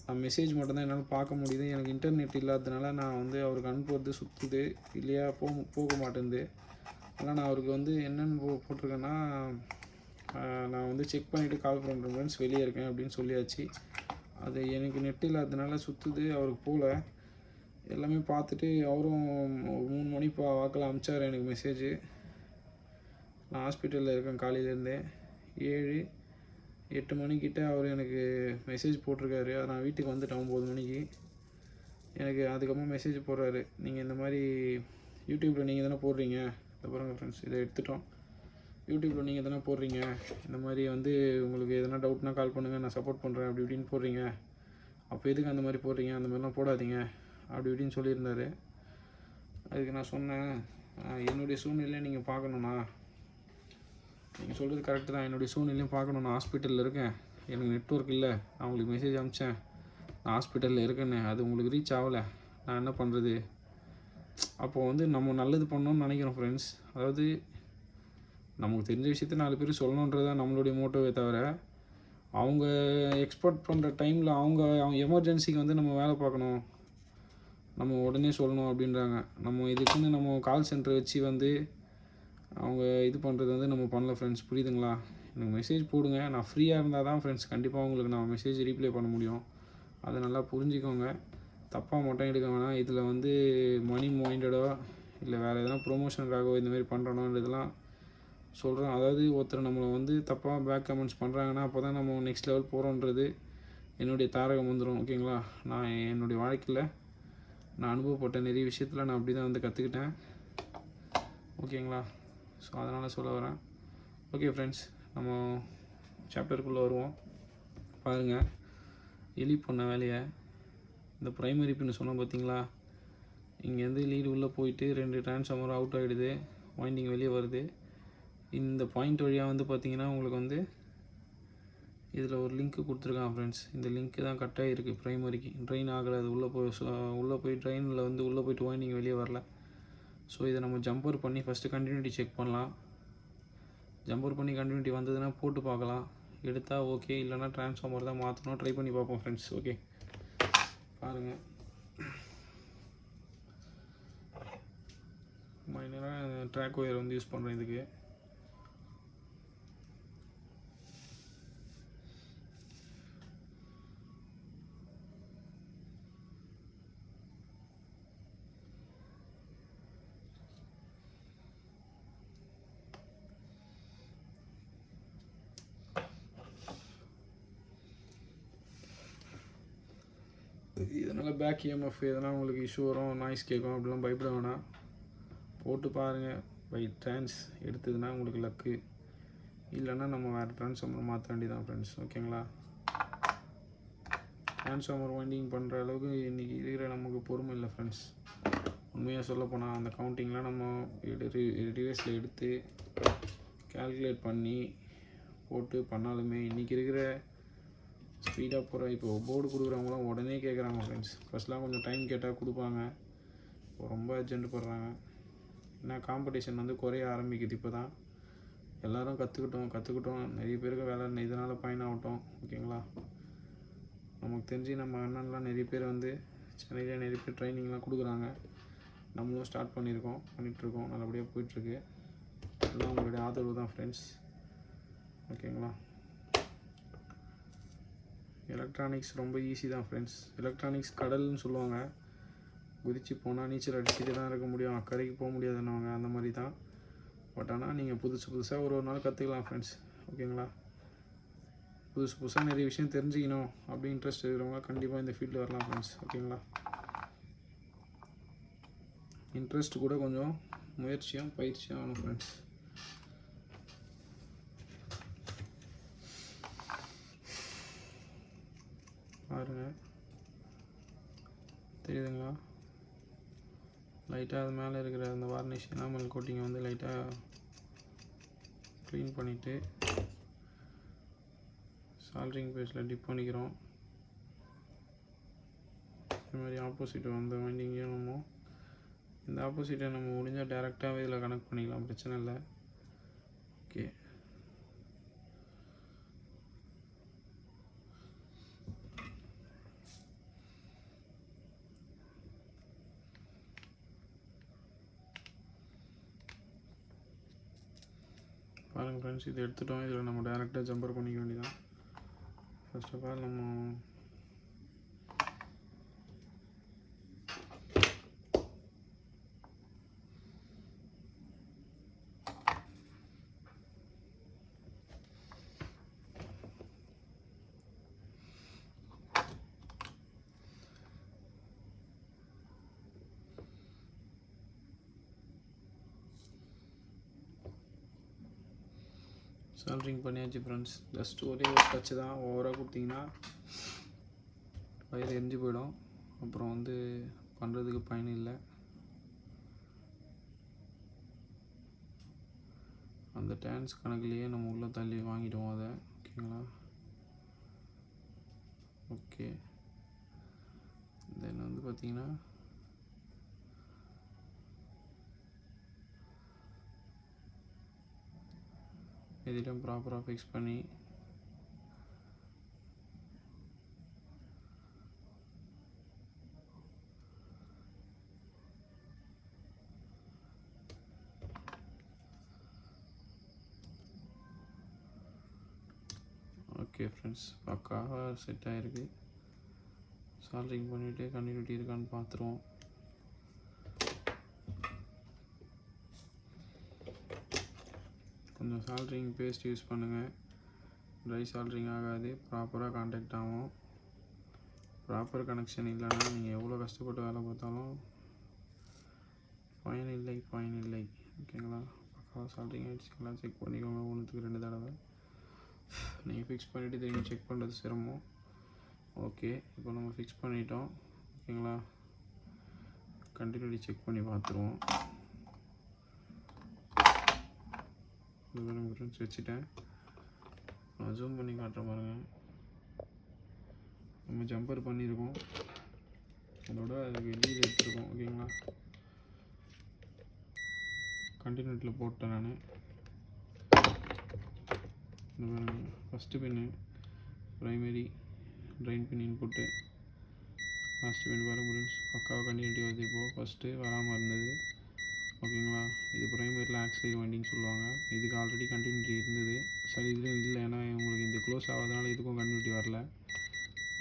நான் மெசேஜ் மட்டும்தான் என்னால் பார்க்க முடியுது. எனக்கு இன்டர்நெட் இல்லாததுனால நான் வந்து அவருக்கு அனுப்புறது சுற்றுது இல்லையா போக மாட்டேங்குது. ஆனால் நான் அவருக்கு வந்து என்னென்னு போட்டிருக்கேன்னா, நான் வந்து செக் பண்ணிவிட்டு கால் பண்ணுறேன் ஃப்ரெண்ட்ஸ், வெளியே இருக்கேன் அப்படின்னு சொல்லியாச்சு. அது எனக்கு நெட் இல்லாததுனால சுற்றுது, அவருக்கு போகல. எல்லாமே பார்த்துட்டு அவரும் 3 மணி வாக்கில் அனுப்பிச்சார் எனக்கு மெசேஜு. நான் ஹாஸ்பிட்டலில் இருக்கேன் காலையிலேருந்தே. 7-8 மணிக்கிட்ட அவர் எனக்கு மெசேஜ் போட்டிருக்காரு. நான் வீட்டுக்கு வந்துட்டேன் 9 மணிக்கு. எனக்கு அதுக்கப்புறம் மெசேஜ் போடுறாரு, நீங்கள் இந்த மாதிரி யூடியூப்பில் நீங்கள் தானே போடுறீங்க, இதை பாருங்கள் ஃப்ரெண்ட்ஸ், இதை எடுத்துட்டோம். யூடியூப்பில் நீங்கள் தானே போடுறீங்க, இந்த மாதிரி வந்து உங்களுக்கு எதனா டவுட்னா கால் பண்ணுங்கள், நான் சப்போர்ட் பண்ணுறேன் அப்படி இப்படின்னு போடுறீங்க. அப்போ எதுக்கு அந்த மாதிரி போடுறீங்க, அந்த மாதிரிலாம் போடாதீங்க அப்படி இப்படின்னு சொல்லியிருந்தாரு. அதுக்கு நான் சொன்னேன், என்னுடைய சூழ்நிலையை நீங்கள் பார்க்கணுண்ணா, நீங்கள் சொல்கிறது கரெக்டு தான், என்னுடைய சூழ்நிலையும் பார்க்கணும். நான் ஹாஸ்பிட்டலில் இருக்கேன், எனக்கு நெட்வொர்க் இல்லை, நான் உங்களுக்கு மெசேஜ் அனுப்பிச்சேன் நான் ஹாஸ்பிட்டலில் இருக்கேன்னு, அது உங்களுக்கு ரீச் ஆகலை, நான் என்ன பண்ணுறது. அப்போது வந்து நம்ம நல்லது பண்ணணும்னு நினைக்கிறோம் ஃப்ரெண்ட்ஸ். அதாவது நமக்கு தெரிஞ்ச விஷயத்த 4 பேர் சொல்லணுன்றது தான் நம்மளுடைய மோட்டோவே தவிர, அவங்க எக்ஸ்பெக்ட் பண்ணுற டைமில் அவங்க எமர்ஜென்சிக்கு வந்து நம்ம வேலை பார்க்கணும், நம்ம உடனே சொல்லணும் அப்படின்றாங்க. நம்ம இதுக்குன்னு நம்ம கால் சென்டர் வச்சு வந்து அவங்க இது பண்ணுறது வந்து நம்ம பண்ணல ஃப்ரெண்ட்ஸ். புரியுதுங்களா? எனக்கு மெசேஜ் போடுங்க. நான் ஃப்ரீயாக இருந்தால் தான் ஃப்ரெண்ட்ஸ் கண்டிப்பாக உங்களுக்கு நான் மெசேஜ் ரீப்ளை பண்ண முடியும். அதை நல்லா புரிஞ்சுக்கோங்க. தப்பாக மட்டும் எடுக்க வேணாம். இதில் வந்து மணி மைண்டடோ இல்லை வேறு எதனா ப்ரொமோஷனுக்காகவோ இந்தமாரி பண்ணுறோன்றதெல்லாம் சொல்கிறோம். அதாவது ஒருத்தர் நம்மளை வந்து தப்பாக பேக் கமெண்ட்ஸ் பண்ணுறாங்கன்னா அப்போ தான் நம்ம நெக்ஸ்ட் லெவல் போகிறோன்றது என்னுடைய தாரகம் வந்துடும். ஓகேங்களா? நான் என்னுடைய வாழ்க்கையில் நான் அனுபவப்பட்ட நிறைய விஷயத்தில் நான் அப்படி தான் வந்து கற்றுக்கிட்டேன். ஓகேங்களா? ஸோ அதனால் சொல்ல வரேன். ஓகே ஃப்ரெண்ட்ஸ், நம்ம சாப்டருக்குள்ளே வருவோம். பாருங்கள், எலி பண்ண வேலையை இந்த ப்ரைமரி பின்னு சொன்னோம் பார்த்தீங்களா? இங்கேருந்து லீடு உள்ளே போயிட்டு 2 டிரான்ஸ்ஃபார்மர் அவுட் ஆகிடுது, வைண்டிங் வெளியே வருது. இந்த பாயிண்ட் வழியாக வந்து பார்த்திங்கன்னா உங்களுக்கு வந்து இதில் ஒரு லிங்க்கு கொடுத்துருக்கான் ஃப்ரெண்ட்ஸ். இந்த லிங்க்கு தான் கட்டாக இருக்குது ப்ரைமரிக்கு. ட்ரெயின் ஆகலை, அது உள்ளே போய் ட்ரெயினில் வந்து உள்ளே போய்ட்டு வைண்டிங் வெளியே வரல. ஸோ இதை நம்ம ஜம்பர் பண்ணி ஃபஸ்ட்டு கண்டினியூட்டி செக் பண்ணலாம். ஜம்பர் பண்ணி கண்டினியூட்டி வந்ததுன்னா போட்டு பார்க்கலாம். எடுத்தால் ஓகே, இல்லைனா ட்ரான்ஸ்ஃபார்மர் தான் மாற்றணும். ட்ரை பண்ணி பார்ப்போம் ஃப்ரெண்ட்ஸ். ஓகே, பாருங்கள். மைனராக ட்ராக் ஒயர் வந்து யூஸ் பண்ணுறேன் இதுக்கு. இதனால் பேக் இஎம்எஃப் எதனா உங்களுக்கு இஷ்யூ வரும், நாய்ஸ் கேட்கும், அப்படிலாம் பயப்பட வேணாம். போட்டு பாருங்கள். பை ட்ரான்ஸ் எடுத்ததுன்னா உங்களுக்கு லக்கு, இல்லைன்னா நம்ம வேறு ட்ரான்ஸ்ஃபார்மர் மாற்ற வேண்டியதான் ஃப்ரெண்ட்ஸ். ஓகேங்களா? ட்ரான்ஸ்ஃபார்மர் வைண்டிங் பண்ணுற அளவுக்கு இன்றைக்கி இருக்கிற நமக்கு பொறுமை இல்லை ஃப்ரெண்ட்ஸ். உண்மையாக சொல்லப்போனால் அந்த கவுண்டிங்லாம் நம்ம ரிவர்ஸில் எடுத்து கால்குலேட் பண்ணி போட்டு பண்ணாலுமே இன்றைக்கி இருக்கிற ஸ்பீடாக போகிற இப்போ போர்டு கொடுக்குறவங்களாம் உடனே கேட்குறாங்க ஃப்ரெண்ட்ஸ். ஃபஸ்ட்லாம் கொஞ்சம் டைம் கேட்டால் கொடுப்பாங்க, இப்போ ரொம்ப அர்ஜென்ட் படுறாங்க. ஏன்னா காம்படிஷன் வந்து குறைய ஆரம்பிக்குது. இப்போ தான் எல்லோரும் கற்றுக்கிட்டோம். நிறைய பேருக்கு வேலை இதனால் பயனாகட்டும். ஓகேங்களா? நமக்கு தெரிஞ்சு நம்ம அண்ணன்லாம் நிறைய பேர் வந்து சென்னையில் நிறைய பேர் ட்ரைனிங்லாம் கொடுக்குறாங்க. நம்மளும் ஸ்டார்ட் பண்ணிகிட்ருக்கோம். நல்லபடியாக போயிட்டுருக்கு. எல்லாம் உங்களுடைய ஆதரவு தான் ஃப்ரெண்ட்ஸ். ஓகேங்களா? எலக்ட்ரானிக்ஸ் ரொம்ப ஈஸி தான் ஃப்ரெண்ட்ஸ். எலக்ட்ரானிக்ஸ் கடல்னு சொல்லுவாங்க. குதித்து போனால் நீச்சல் அடிச்சுட்டு தான் இருக்க முடியும், அக்கறைக்கு போக முடியாதுன்னுவாங்க. அந்த மாதிரி தான். பட் ஆனால் நீங்கள் புதுசாக ஒரு நாள் கற்றுக்கலாம் ஃப்ரெண்ட்ஸ். ஓகேங்களா? புதுசாக நிறைய விஷயம் தெரிஞ்சுக்கணும் அப்படி இன்ட்ரெஸ்ட் இருக்கிறவங்க கண்டிப்பாக இந்த ஃபீல்டில் வரலாம் ஃப்ரெண்ட்ஸ். ஓகேங்களா? இன்ட்ரெஸ்ட் கூட கொஞ்சம் முயற்சியும் பயிற்சியும் ஆகணும் ஃப்ரெண்ட்ஸ். பாருங்கள், தெரியுதுங்களா? லைட்டாக அது மேலே இருக்கிற அந்த வார்னிஷ் எனாமல் கோட்டிங்கை வந்து லைட்டாக க்ளீன் பண்ணிவிட்டு சால்ட்ரிங் பேஸ்ட்டில் டிப் பண்ணிக்கிறோம். இது மாதிரி ஆப்போசிட் வந்த வைண்டிங்கையும் நம்ம இந்த ஆப்போசிட்டை நம்ம முடிஞ்சால் டேரெக்டாகவே இதில் கனெக்ட் பண்ணிக்கலாம், பிரச்சனை இல்லை. ஓகே, பாருங்கள் ஃப்ரெண்ட்ஸ், இது எடுத்துட்டோம். இதில் நம்ம டேரெக்டாக ஜம்பர் பண்ணிக்க வேண்டியதான். ஃபர்ஸ்ட் ஆஃப் ஆல் நம்ம சால்ட்ரிங் பண்ணியாச்சு ஃப்ரெண்ட்ஸ். ஜஸ்ட் ஒரே ஒரு டச்சு தான். ஓவராக கொடுத்தீங்கன்னா வயர் எரிஞ்சு போயிடும். அப்புறம் வந்து பண்ணுறதுக்கு பயன் இல்லை. அந்த டேன்ஸ் கணக்குலேயே நம்ம உள்ளே தள்ளி வாங்கிடுவோம் அதை. ஓகேங்களா? ஓகே, தென் வந்து பார்த்திங்கன்னா இதிலும் ப்ராப்பராக ஃபிக்ஸ் பண்ணி ஓகே ஃப்ரெண்ட்ஸ், பக்காவாக செட் ஆகிருக்கு. சால்ட்ரிங் பண்ணிவிட்டு கண்டினியூட்டி இருக்கான்னு பார்த்துருவோம். கொஞ்சம் சால்ட்ரிங் பேஸ்ட் யூஸ் பண்ணுங்கள். ட்ரை சால்ட்ரிங் ஆகாது, ப்ராப்பராக கான்டாக்ட் ஆகும். ப்ராப்பர் கனெக்ஷன் இல்லைன்னா நீங்கள் எவ்வளோ கஷ்டப்பட்டு வேலை பார்த்தாலும் பயன் இல்லை. ஓகேங்களா? பக்காவாக சால்ட்ரிங் ஆகிடுச்சு. எல்லாம் செக் பண்ணிக்கோங்க, 1க்கு 2 தடவை. நீங்கள் ஃபிக்ஸ் பண்ணிவிட்டு திரும்பி செக் பண்ணுறது சிரமம். ஓகே, இப்போ நம்ம ஃபிக்ஸ் பண்ணிட்டோம். ஓகேங்களா? கண்டினியூட்டி செக் பண்ணி பார்த்துருவோம். ஃப்ரெண்ட்ஸ் வச்சுட்டேன். நான் ஜூம் பண்ணி காட்டுற பாருங்க. நம்ம ஜம்பர் பண்ணியிருக்கோம், அதோட அதுக்கு வெளியில் எடுத்துருக்கோம். ஓகேங்களா? கண்டினியூட்டியில் போட்டேன் நான். ஃபஸ்ட்டு பின்னு ப்ரைமரி ட்ரைன் பின் இன்புட்டு, லாஸ்ட் பின் பாருங்க ஃப்ரெண்ட்ஸ், பக்காவாக கண்டினியூட்டி வருது. இப்போது ஃபஸ்ட்டு வராமல் இருந்தது. ஓகேங்களா? இது ப்ரைமரியில் ஆக்சிலரி வைண்டிங் சொல்லுவாங்க. இதுக்கு ஆல்ரெடி கண்டினியூட்டி இருந்தது. சரி, இதுலேயும் இல்லை, ஏன்னா உங்களுக்கு இந்த க்ளோஸ் ஆகாதனால இதுக்கும் கண்டினியூட்டி வரல.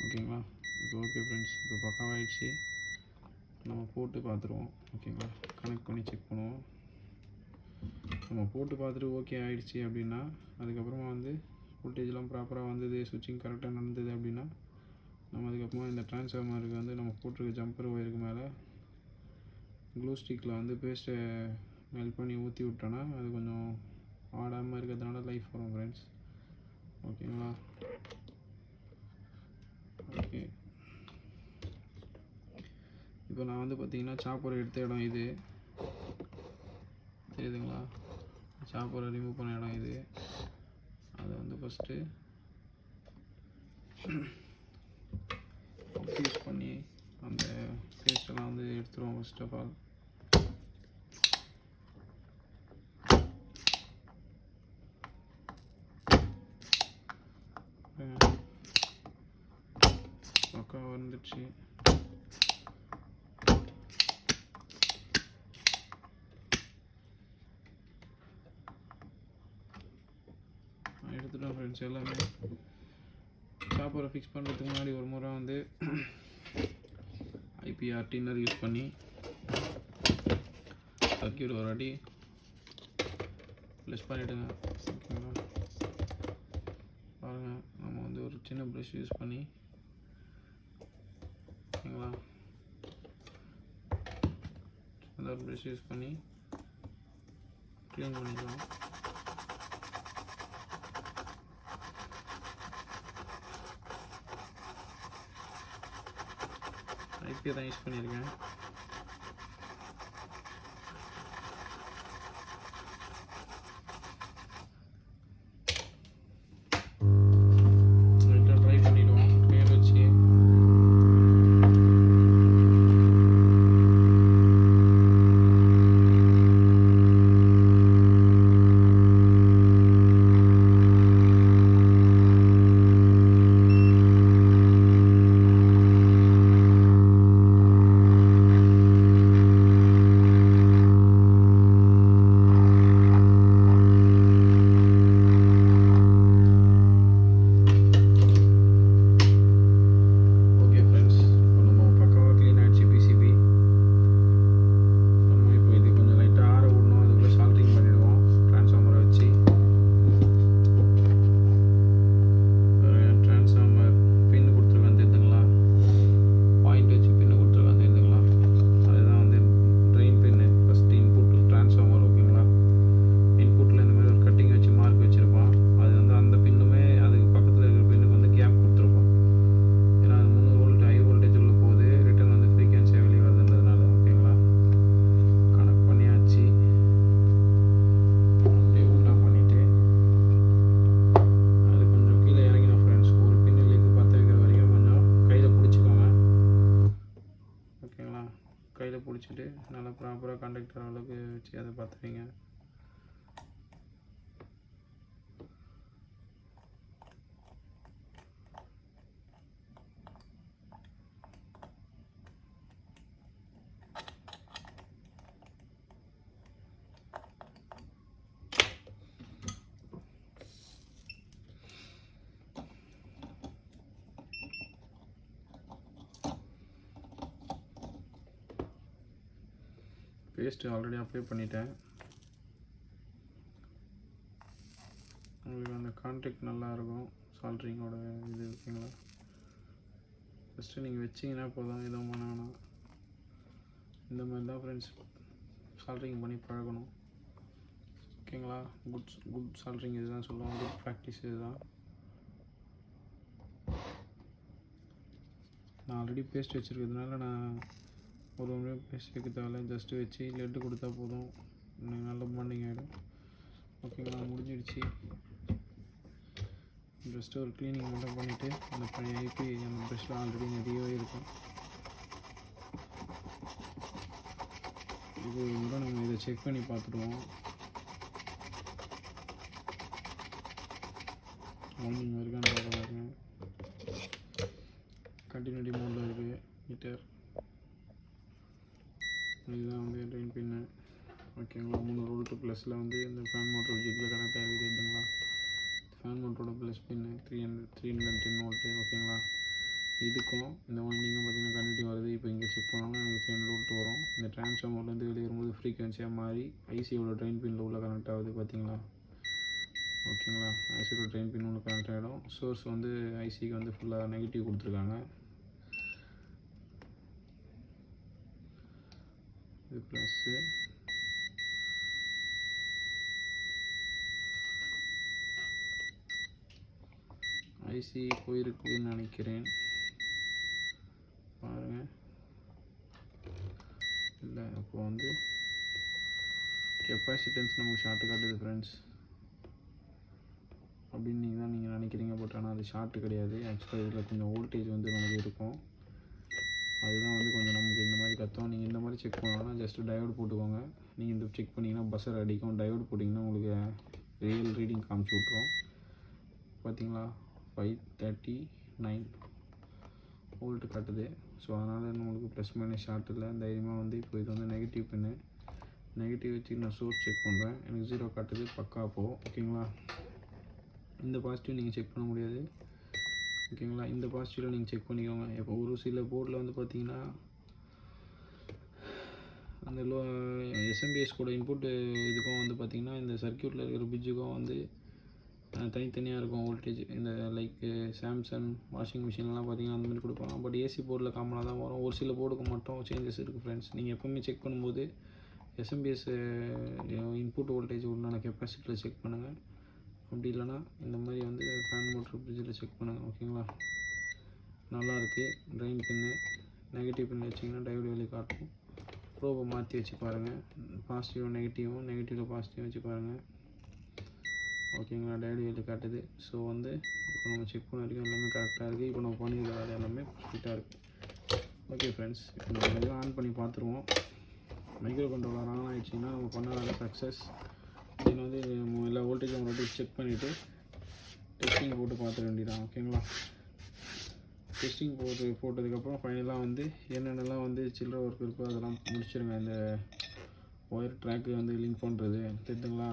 ஓகேங்களா? இப்போ ஓகே ஃப்ரெண்ட்ஸ், இப்போ பக்காவாகிடுச்சு. நம்ம போட்டு பார்த்துருவோம். ஓகேங்களா? கனெக்ட் பண்ணி செக் பண்ணுவோம். நம்ம போட்டு பார்த்துட்டு ஓகே ஆகிடுச்சி அப்படின்னா, அதுக்கப்புறமா வந்து வோல்டேஜ்லாம் ப்ராப்பராக வந்தது, ஸ்விட்சிங் கரெக்டாக நடந்தது அப்படின்னா, நம்ம அதுக்கப்புறமா இந்த ட்ரான்ஸ்ஃபார்மருக்கு வந்து நம்ம போட்டிருக்க ஜம்பர் ஒயருக்கு மேலே க்ளூ ஸ்டிக்கில் வந்து பேஸ்ட்டை மெல்ட் பண்ணி ஊற்றி விட்டோன்னா அது கொஞ்சம் ஆடாமல் இருக்கிறதுனால லைஃப் வரும் ஃப்ரெண்ட்ஸ். ஓகேங்களா? ஓகே, இப்போ நான் வந்து பார்த்திங்கன்னா சாப்பர் எடுத்த இடம் இது தெரியுதுங்களா? சாப்பரை ரிமூவ் பண்ண இடம் இது. அதை வந்து ஃபஸ்ட்டு யூஸ் பண்ணி அந்த பேஸ்டெல்லாம் வந்து எடுத்துருவோம். ஃபர்ஸ்ட் ஆஃப் ஆல் பக்கா வந்துடுச்சு. எடுத்துட்டோம் ஃப்ரெண்ட்ஸ். எல்லாமே சாப்பரை ஃபிக்ஸ் பண்ணுறதுக்கு முன்னாடி ஒரு முறை வந்து ஐபிஆர் டின்னர் யூஸ் பண்ணி சர்க்யூட் ஒரு அடி ப்ளஸ் பண்ணிவிடுங்க. ஓகேங்களா? பாருங்கள், நம்ம வந்து ஒரு சின்ன ப்ரஷ் யூஸ் பண்ணி, ஓகேங்களா, சின்ன ப்ரஷ் யூஸ் பண்ணி க்ளீன் பண்ணிக்கலாம். ஐபிஐ தான் யூஸ் பண்ணியிருக்கேன். ட்ரை பண்ணிடுவோம் பேர் வச்சு. கையில் பிடிச்சிட்டு நல்லா ப்ராப்பராக கண்டக்டர் அளவுக்கு வச்சு அதை பார்த்துப்பீங்க. பேஸ்ட்டு ஆல்ரெடி அப்ளை பண்ணிட்டேன். உங்களுக்கு அந்த கான்டாக்ட் நல்லாயிருக்கும் சால்ட்ரிங்கோட இது. ஓகேங்களா, ஃபஸ்ட்டு நீங்கள் வச்சிங்கன்னா போதும், எதுவும் பண்ண வேணாம். இந்த மாதிரி தான் ஃப்ரெண்ட்ஸ் சால்ட்ரிங் பண்ணி பழகணும். ஓகேங்களா, குட் சால்ட்ரிங் இதுதான் சொல்லுவாங்க, குட் ப்ராக்டிஸ் இதுதான். நான் ஆல்ரெடி பேஸ்ட் வச்சுருக்கிறதுனால நான் ஒரு பேஸ்ட் வைக்க தேவையில்ல, ஜஸ்ட்டு வச்சு லெட்டு கொடுத்தா போதும், நல்ல பாண்டிங் ஆகிடும். ஓகேங்களா, முடிஞ்சிடுச்சு. ஜஸ்ட்டு ஒரு க்ளீனிங் மட்டும் பண்ணிவிட்டு அந்த பழைய ஐபி அந்த ப்ரெஷ்ஷில் ஆல்ரெடி நிறையவே இருக்கும். இது கூட நம்ம இதை செக் பண்ணி பார்த்துடுவோம். ஒன்றிங் இருக்கான்னு பார்க்குறாங்க. கண்டினியூட்டி மோடில் இருக்குது ஹீட்டர். இதுதான் வந்து ட்ரெயின் பின்னு. ஓகேங்களா, 3 வோல்ட் ப்ளஸில் வந்து இந்த ஃபேன் மோட்டர் ஜிக்கில் கனெக்ட் ஆகிருக்குதுங்களா. ஃபேன் மோட்டரோட ப்ளஸ் பின்னு 310 வோல்ட்டு. ஓகேங்களா, இதுக்கும் இந்த வைண்டிங்கும் பார்த்திங்கன்னா கண்டினியூட்டி வருது. இப்போ இங்கே செக் பண்ணோம்னா எனக்கு 300 வோல்ட் வரும். இந்த ட்ரான்ஸ்ஃபார்மர்லேருந்து வெளியே வரும்போது ஃப்ரீக்வன்சியாக மாறி ஐசியோட ட்ரெயின் பின்னில் உள்ள கனெக்ட் ஆகுது பார்த்தீங்களா. ஓகேங்களா, ஐசியோட ட்ரெயின் பின் உள்ள கனெக்ட் ஆகிடும். சோர்ஸ் வந்து ஐசிக்கு வந்து ஃபுல்லாக நெகட்டிவ் கொடுத்துருக்காங்க. இது ப்ளஸ்ஸு, ஐசி போயிருக்குன்னு நினைக்கிறேன், பாருங்கள். இல்லை, அப்போ வந்து கெப்பாசிட்டன்ஸ் நமக்கு ஷார்ட்டு காட்டுது ஃப்ரெண்ட்ஸ் அப்படின்னு நீங்கள் நினைக்கிறீங்க. பட் ஆனால் அது ஷார்ட்டு கிடையாது. ஆக்சுவலாக இதில் கொஞ்சம் வோல்டேஜ் வந்து நமக்கு இருக்கும். அதுதான் வந்து கொஞ்சம் நமக்கு இந்த மாதிரி கத்தோம். நீங்கள் இந்த மாதிரி செக் பண்ணோன்னா ஜஸ்ட்டு டயோடு போட்டுக்கோங்க. நீங்கள் இந்த செக் பண்ணிங்கன்னா பஸ்ஸர் அடிக்கும். டயோடு போட்டிங்கன்னா உங்களுக்கு ரியல் ரீடிங் காமிச்சு விட்ரும். பார்த்தீங்களா, 539 வோல்ட்டு காட்டுது. ஸோ அதனால் நம்மளுக்கு ப்ளஸ் மைனஸ் ஷார்ட் இல்லை. தைரியமாக வந்து இப்போ இது வந்து நெகட்டிவ் பின்னு. நெகட்டிவ் வச்சு நான் சோர்ஸ் செக் பண்ணுறேன். எனக்கு 0 காட்டுது, பக்கா அப்போது. ஓகேங்களா, இந்த பாசிட்டிவ் நீங்கள் செக் பண்ண முடியாது. ஓகேங்களா, இந்த பாசிட்டிவில் நீங்கள் செக் பண்ணிக்கோங்க. இப்போ ஒரு சில போர்டில் வந்து பார்த்தீங்கன்னா அந்த எஸ்எம்பிஎஸ் கூட இன்புட்டு இதுக்கும் வந்து பார்த்திங்கன்னா இந்த சர்க்யூட்டில் இருக்கிற பிஜுக்கும் வந்து தனித்தனியாக இருக்கும் வோல்டேஜ். இந்த லைக் சாம்சங் வாஷிங் மிஷின்லாம் பார்த்திங்கன்னா அந்த மாதிரி கொடுப்பாங்க. பட் ஏசி போர்டில் காமனாக தான் வரும். ஒரு சில போர்டுக்கு மட்டும் சேஞ்சஸ் இருக்குது ஃப்ரெண்ட்ஸ். நீங்கள் எப்போவுமே செக் பண்ணும்போது எஸ்எம்பிஎஸ் இன்புட் வோல்டேஜ் உண்டான கெப்பாசிட்டியில் செக் பண்ணுங்கள். அப்படி இல்லைனா இந்த மாதிரி வந்து ஃபேன் மோட்டர் ஃப்ரிட்ஜில் செக் பண்ணுங்கள். ஓகேங்களா, நல்லாயிருக்கு. ட்ரெயின் பின்னு நெகட்டிவ் பின் வச்சிங்கன்னா டயோடு வெளியே காட்டும். ப்ரோபை மாற்றி வச்சு பாருங்கள். பாசிட்டிவும் நெகட்டிவில் பாசிட்டிவ் வச்சு பாருங்கள். ஓகேங்களா, டயோடு வெளியே காட்டுது. ஸோ வந்து இப்போ நம்ம செக் பண்ண வரைக்கும் எல்லாமே கரெக்டாக இருக்குது. இப்போ நம்ம பண்ணிக்கிற வேலை எல்லாமே பர்ஃபெக்டாக இருக்குது. ஓகே ஃப்ரெண்ட்ஸ், இப்போ நம்ம எல்லாம் ஆன் பண்ணி பார்த்துருவோம். மைக்ரோ கண்ட்ரோலர் ஆன் ஆகிடுச்சிங்கன்னா நம்ம பண்ண வேலை சக்ஸஸ். இதில் வந்து எல்லா வோல்டேஜும் ஒரு வாட்டி செக் பண்ணிவிட்டு டெஸ்டிங் போட்டு பார்த்துட வேண்டியதான். ஓகேங்களா, டெஸ்டிங் போட்டதுக்கப்புறம் ஃபைனலாக வந்து என்னென்னலாம் வந்து சில்லற ஒர்க் இருக்கோ அதெல்லாம் முடிச்சிடுங்க. இந்த ஒயர் ட்ராக்கு வந்து லிங்க் பண்ணுறது தெரியுதுங்களா.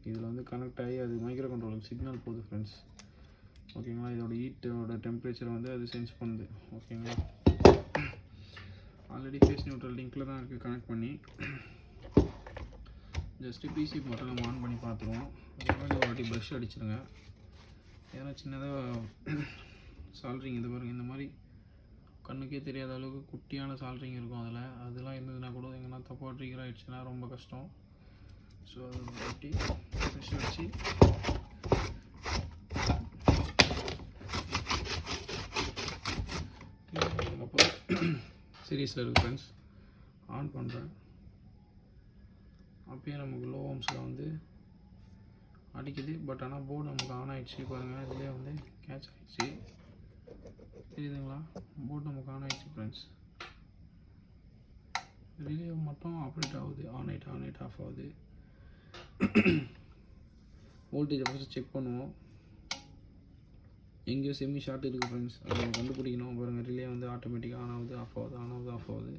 இதில் வந்து கனெக்ட் ஆகி அது மைக்ரோ கண்ட்ரோலுக்கு சிக்னல் போகுது ஃப்ரெண்ட்ஸ். ஓகேங்களா, இதோட ஹீட்டோட டெம்பரேச்சரை வந்து அது சென்ஸ் பண்ணுது. ஓகேங்களா, ஆல்ரெடி ஃபேஸ் நியூட்ரல் லிங்கில் தான் இருக்குது கனெக்ட் பண்ணி. ஜஸ்ட்டு பிசி மட்டும் நம்ம ஆன் பண்ணி பார்த்துருவோம். அதுக்கப்புறம் ஒரு வாட்டி ப்ரஷ் அடிச்சிடுங்க. ஏன்னா சின்னதாக சால்ட்ரிங் இது பாருங்கள், இந்த மாதிரி கண்ணுக்கே தெரியாத அளவுக்கு குட்டியான சால்ட்ரிங் இருக்கும் அதில். அதெல்லாம் இருந்ததுன்னா கூட எங்கன்னா தப்பாக ட்ரிகர் ஆகிடுச்சுன்னா ரொம்ப கஷ்டம். ஸோ அது ஒரு வாட்டி ப்ரஷ் அடிச்சு அதுக்கப்புறம் சீரியஸில் இருக்குது ஃப்ரெண்ட்ஸ். ஆன் பண்ணுறேன். அப்பயே நமக்கு லோ ஓம்ஸில் வந்து அடிக்குது. பட் ஆனால் போர்டு நமக்கு ஆன் ஆகிடுச்சு பாருங்கள். இதுலேயே வந்து கேட்ச் ஆகிடுச்சு, தெரியுதுங்களா. போர்டு நமக்கு ஆன் ஆகிடுச்சு ஃப்ரெண்ட்ஸ். ரிலே மட்டும் ஆப்ரேட் ஆகுது, ஆன் ஆகிட்டு ஆஃப் ஆகுது. வோல்டேஜை ஃபஸ்ட்டு செக் பண்ணுவோம். எங்கேயோ செமி ஷார்ட் இருக்குது ஃப்ரெண்ட்ஸ், அதை நம்ம கண்டுபிடிக்கணும். பாருங்கள், ரிலே வந்து ஆட்டோமேட்டிக்காக ஆன் ஆகுது, ஆஃப் ஆகுது.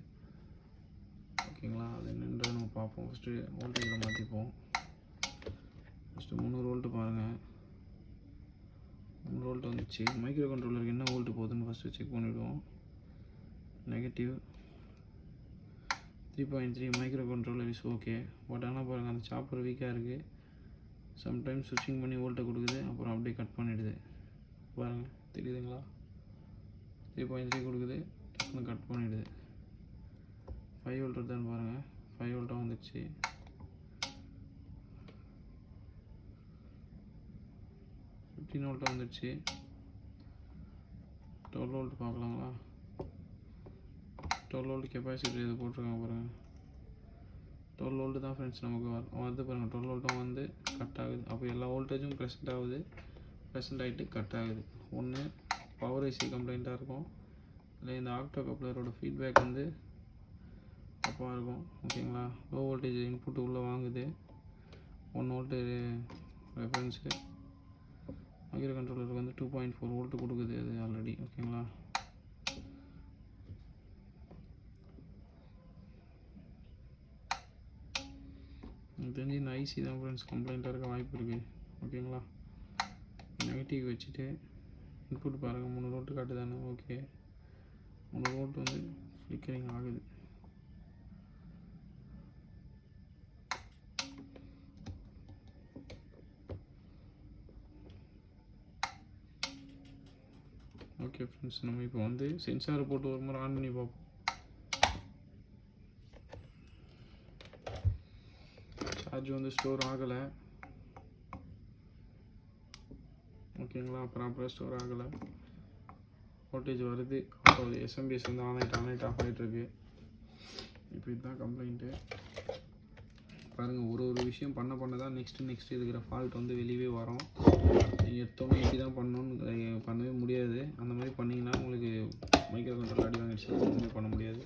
ஓகேங்களா, அது என்னென்று நம்ம பார்ப்போம். ஃபஸ்ட்டு வோல்டேஜில் மாற்றிப்போம். ஃபஸ்ட்டு 300 வோல்ட்டு பாருங்கள், 300 வோல்ட் வந்துச்சு. மைக்ரோ கண்ட்ரோலருக்கு என்ன வோல்ட்டு போகுதுன்னு ஃபஸ்ட்டு செக் பண்ணிவிடுவோம். Negative 3.3 micro controller is okay. But ஆனால் பாருங்கள் அந்த சாப்பர் வீக்காக இருக்குது. சம்டைம்ஸ் ஸ்விட்சிங் பண்ணி வோல்ட்டை கொடுக்குது, அப்புறம் அப்படியே கட் பண்ணிவிடுது. பாருங்கள் தெரியுதுங்களா? 3.3 கொடுக்குது, டக்குன்னு கட் பண்ணிவிடுது. 5 வோல்ட் வருதான்னு பாருங்கள். 5 வோல்ட்டாக வந்துடுச்சு. 15 வோல்ட்டாக வந்துடுச்சு. 12 வோல்ட் பார்க்கலாங்களா? 12 வோல்ட் கெப்பாசிட்டி இது போட்டிருக்காங்க பாருங்கள். 12 வோல்ட்டு தான் ஃப்ரெண்ட்ஸ் நமக்கு வருது பாருங்கள். 12 வோல்ட்டும் வந்து கட் ஆகுது. அப்போ எல்லா வோல்டேஜும் ப்ரெசென்ட் ஆகுது. ப்ரெசென்ட் ஆகிட்டு கட் ஆகுது. ஒன்று பவர் ஐசி கம்ப்ளைண்ட்டாக இருக்கும், இல்லை இந்த ஆக்டோ கப்ளரோட ஃபீட்பேக் வந்து தப்பாக இருக்கும். ஓகேங்களா? லோ வோல்டேஜ் இன்புட்டு உள்ளே வாங்குது. 1 வோல்ட்டு ரெஃபரன்ஸு. மைக்ரோ கண்ட்ரோலருக்கு வந்து 2.4 வோல்ட்டு கொடுக்குது அது ஆல்ரெடி. ஓகேங்களா? எனக்கு தெரிஞ்சு இந்த ஐசி தான் ஃப்ரெண்ட்ஸ் கம்ப்ளைண்ட்டாக இருக்க வாய்ப்பு இருக்குது. ஓகேங்களா? நெகட்டிவ் வச்சுட்டு இன்புட் பாருங்கள். 3 வோல்ட்டு காட்டுதானே? ஓகே, 3 வோல்ட் வந்து ஃப்ளிக்கரிங் ஆகுது. ஓகே ஃப்ரெண்ட்ஸ், நம்ம இப்போ வந்து சென்சாரை போட்டு ஒரு முறை ஆன் பண்ணி பார்ப்போம். சார்ஜ் வந்து ஸ்டோர் ஆகலை. ஓகேங்களா? ப்ராப்பராக ஸ்டோர் ஆகலை. வோல்டேஜ் வருது, அப்போ எஸ்எம்பிஎஸ் வந்து ஆன் ஆஃப் ஆகிட்டுருக்கு. இப்போ இதுதான் கம்ப்ளைண்ட்டு. பாருங்கள், ஒரு விஷயம் பண்ண தான் நெக்ஸ்ட்டு இருக்கிற ஃபால்ட் வந்து வெளியே வரும். நீங்கள் எடுத்தோன்னே இப்படி தான் பண்ணவே முடியாது. அந்த மாதிரி பண்ணிங்கன்னா உங்களுக்கு மைக்ரோ கண்ட்ரோல் அடி வாங்கிடுச்சு, ஒன்றுமே பண்ண முடியாது.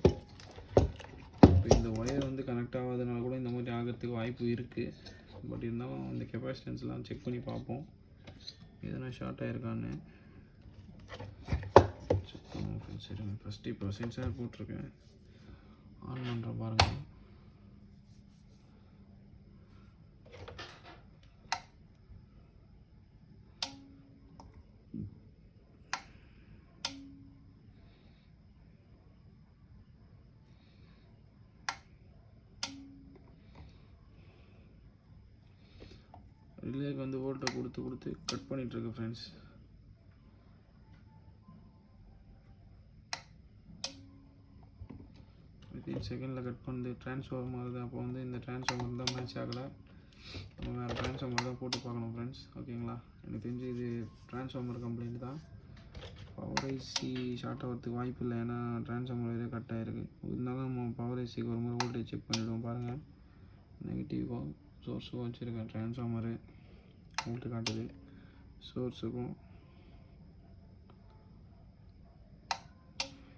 இப்போ இந்த ஒயர் வந்து கனெக்ட் ஆகாதனால கூட இந்த மாதிரி ஆகிறதுக்கு வாய்ப்பு இருக்குது. பட் இருந்தாலும் இந்த கெப்பாசிட்டன்ஸ்லாம் செக் பண்ணி பார்ப்போம், எதனா ஷார்ட் ஆகிருக்கான்னு செக் பண்ணுவோம். சரிங்க, ஃபஸ்ட்டு இப்போ சென்சார் போட்டிருக்கேன், ஆன் பண்ணுற பாருங்கள். ரிலேக்கு வந்து வோல்ட்டை கொடுத்து கட் பண்ணிகிட்ருக்கு ஃப்ரெண்ட்ஸ். வித்தின் செகண்டில் கட் பண்ணுது. ட்ரான்ஸ்ஃபார்மர் வருது. அப்போ வந்து இந்த ட்ரான்ஸ்ஃபார்மர் தான் மேட்ச் ஆகலை. நம்ம வேறு ட்ரான்ஸ்ஃபார்மர் தான் போட்டு பார்க்கணும் ஃப்ரெண்ட்ஸ். ஓகேங்களா? எனக்கு தெரிஞ்சு இது ட்ரான்ஸ்ஃபார்மர் கம்ப்ளைண்ட் தான். பவர் ஐசி ஷார்ட் ஆகிறதுக்கு வாய்ப்பு இல்லை, ஏன்னா ட்ரான்ஸ்ஃபார்மர் இதே கட் ஆகிருக்கு. இருந்தாலும் நம்ம பவர் ஐசிக்கு ஒரு முறை வோல்டேஜ் செக் பண்ணிவிடுவோம். பாருங்கள், நெகட்டிவாக சோர்ஸுக்கும் வச்சுருக்கேன். ட்ரான்ஸ்ஃபார்மரு வோல்ட்டு காட்டுது, சோர்ஸுக்கும்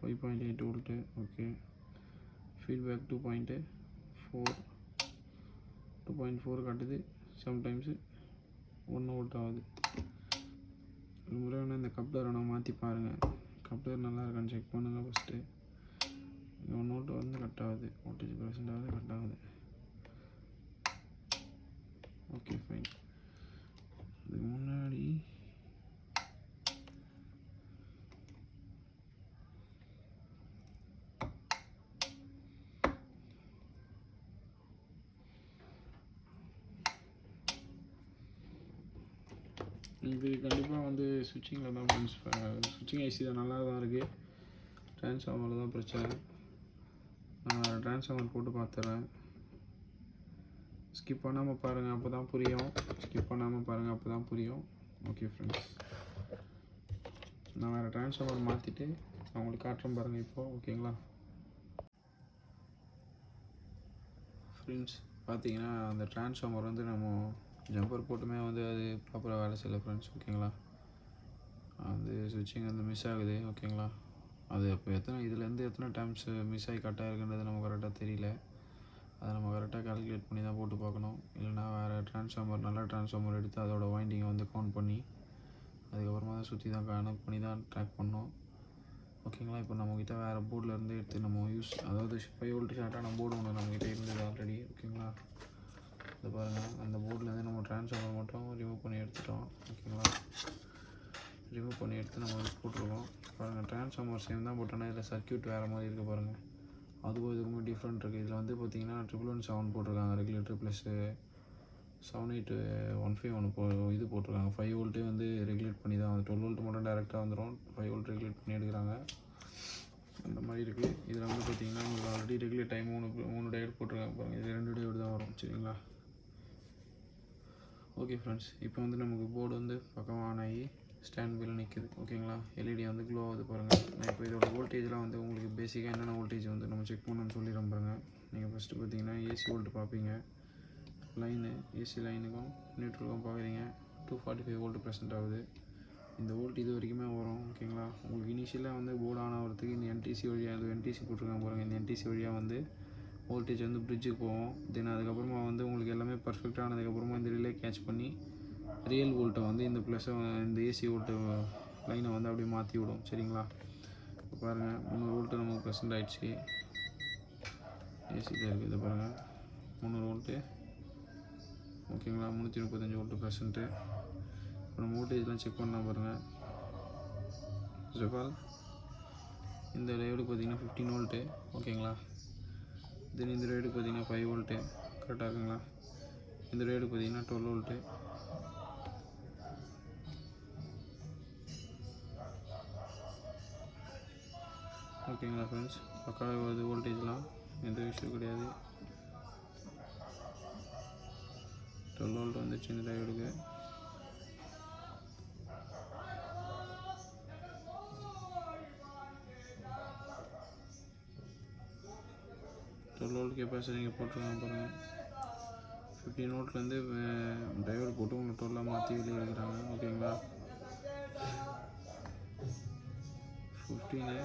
5.8 வோல்ட்டு. ஓகே, ஃபீட்பேக் 2.4 காட்டுது. சம்டைம்ஸு 1 வோல்ட் ஆகுது. ஒரு முறை வேணால் இந்த கப்ளரை நான் மாற்றி பாருங்கள். கப்ளர் நல்லா இருக்கான்னு செக் பண்ணுங்கள் ஃபஸ்ட்டு. 1 வோல்ட் வந்து கட் ஆகுது, வோல்டேஜ் ப்ரெசென்ட் ஆகுது, கட் ஆகுது. Okay fine. அதுக்கு முன்னாடி இது கண்டிப்பாக வந்து ஸ்விட்சிங்கில் தான் ஃப்ரெண்ட்ஸ். ஸ்விட்சிங் ஐசி தான் நல்லா தான் இருக்குது. ட்ரான்ஸ்ஃபார்மரில் தான் பிரச்சனை. நான் ட்ரான்ஸ்ஃபார்மர் போட்டு பார்த்துறேன். ஸ்கிப் பண்ணாமல் பாருங்கள், அப்போ தான் புரியும். ஓகே ஃப்ரெண்ட்ஸ், நான் வேறு ட்ரான்ஸ்ஃபார்மர் மாற்றிட்டு நான் உங்களுக்கு காட்டுறேன் பாருங்கள் இப்போது. ஓகேங்களா ஃப்ரெண்ட்ஸ்? பார்த்தீங்கன்னா அந்த ட்ரான்ஸ்ஃபார்மர் வந்து நம்ம ஜம்பர் போட்டுமே வந்து அது ப்ராப்பராக வேலை செய்யலை ஃப்ரெண்ட்ஸ். ஓகேங்களா? அது ஸ்விட்சிங் வந்து மிஸ் ஆகுது. ஓகேங்களா? அது இப்போ இதுலேருந்து எத்தனை டைம்ஸ் மிஸ் ஆகி கட் ஆகிருக்குன்றது நமக்கு கரெக்டாக தெரியல. அதை நம்ம கரெக்டாக கால்குலேட் பண்ணி தான் போட்டு பார்க்கணும். இல்லைனா வேறு நல்ல ட்ரான்ஸ்ஃபார்மர் எடுத்து அதோட வைண்டிங்கை வந்து கவுண்ட் பண்ணி அதுக்கப்புறமா தான் சுற்றி தான் கனெக்ட் பண்ணி தான் ட்ராக் பண்ணோம். ஓகேங்களா? இப்போ நம்மக்கிட்ட வேறு போர்ட்லேருந்து எடுத்து நம்ம அதாவது 5 வோல்ட் ஷார்ட்டான போர்டு ஒன்று நம்மக்கிட்ட இருந்தது ஆல்ரெடி. ஓகேங்களா? இது பாருங்கள், அந்த போர்ட்லேருந்து நம்ம ட்ரான்ஸ்ஃபார்மர் மட்டும் ரிமூவ் பண்ணி எடுத்துட்டோம். ஓகேங்களா? ரிமூவ் பண்ணி எடுத்து நம்ம போட்டிருக்கோம். பாருங்கள், ட்ரான்ஸ்ஃபார்மர் சேம் தான் போட்டோன்னா இதில் சர்க்யூட் வேறு மாதிரி இருக்குது பாருங்கள். அதுக்கும் இதுக்குமே டிஃப்ரெண்ட் இருக்குது. இதில் வந்து பார்த்தீங்கன்னா 117 போட்டிருக்காங்க ரெகுலேட்டர், ப்ளஸ்ஸு 7815 இது போட்டிருக்காங்க. 5 வோல்ட்டே வந்து ரெகுலேட் பண்ணி தான் வந்து 12 வோல்ட் மட்டும் டேரெக்டாக வந்துடும், 5 வோல்ட் ரெகுலேட் பண்ணி எடுக்கிறாங்க. அந்த மாதிரி இருக்குது. இதில் வந்து பார்த்தீங்கன்னா உங்களுக்கு ஆல்ரெடி ரெகுலேட் டைம் 3 டயோடு போட்டிருக்காங்க பாருங்கள். இது 2 டயோடு தான் வரும். சரிங்களா? ஓகே ஃப்ரெண்ட்ஸ், இப்போ வந்து நமக்கு போர்டு வந்து பக்கம் ஆன் ஆகி ஸ்டாண்ட் பில் நிற்கிது. ஓகேங்களா? எல்இடி வந்து க்ளோ ஆகுது பாருங்கள். நான் இப்போ இதோட வோல்டேஜ்லாம் வந்து உங்களுக்கு பேசிக்காக என்னென்ன வோல்டேஜ் வந்து நம்ம செக் பண்ணணும்னு சொல்லிடுறோம் பாருங்கள். நீங்கள் ஃபஸ்ட்டு பார்த்தீங்கன்னா ஏசி வோல்ட் பார்ப்பீங்க. லைனு ஏசி லைனுக்கும் நியூட்ரலுக்கும் பார்க்குறீங்க. 245 வோல்ட் ப்ரெசென்ட் ஆகுது. இந்த வோல்ட் இது வரைக்குமே வரும். ஓகேங்களா? உங்களுக்கு இனிஷியலாக வந்து போர்டு ஆன் ஆகிறதுக்கு இந்த என்டிசி வழியாக, அது என்டிசி போட்டிருக்காங்க பாருங்கள். இந்த என்டிசி வழியாக வந்து வோல்டேஜ் வந்து பிரிட்ஜுக்கு போகும். தென் அதுக்கப்புறமா வந்து உங்களுக்கு எல்லாமே பர்ஃபெக்ட் ஆனதுக்கப்புறமா இந்த ரிலே கேட்ச் பண்ணி ரியல் வோல்ட்டை வந்து இந்த ப்ளஸ்ஸை, இந்த ஏசி வோல்ட்டு லைனை வந்து அப்படியே மாற்றி விடும். சரிங்களா? இப்போ பாருங்கள் 300 வோல்ட்டு நமக்கு ப்ரெசென்ட் ஆகிடுச்சு. ஏசியில் இருக்குது. இது பாருங்கள் 300 வோல்ட்டு. ஓகேங்களா? 335 வோல்ட்டு ப்ரெசென்ட்டு. இப்போ நம்ம வோல்டேஜ்லாம் செக் பண்ணலாம் பாருங்கள். ஃபர்ஸ்ட் ஆஃப் ஆல் இந்த டையோடு பார்த்தீங்கன்னா 15 வோல்ட்டு. ஓகேங்களா? தென் இந்த டையோடு பார்த்தீங்கன்னா 5 வோல்ட்டு. கரெக்டாக இருக்குங்களா? இந்த டையோடு பார்த்தீங்கன்னா 12 வோல்ட்டு. ஓகேங்களா ஃப்ரெண்ட்ஸ்? பக்காவே வருது வோல்டேஜ்லாம், எந்த இஷ்யூ கிடையாது. 12 வோல்ட் வந்துச்சு இந்த டையோடுக்கு. கெப்பாசிட்டி நீங்கள் போட்டுருக்காங்க பாருங்கள். 15 வோல்ட்லேருந்து டையோடு போட்டு உங்களுக்கு 12 மாற்றி வெளியே எடுக்கிறாங்க. ஓகேங்களா? 15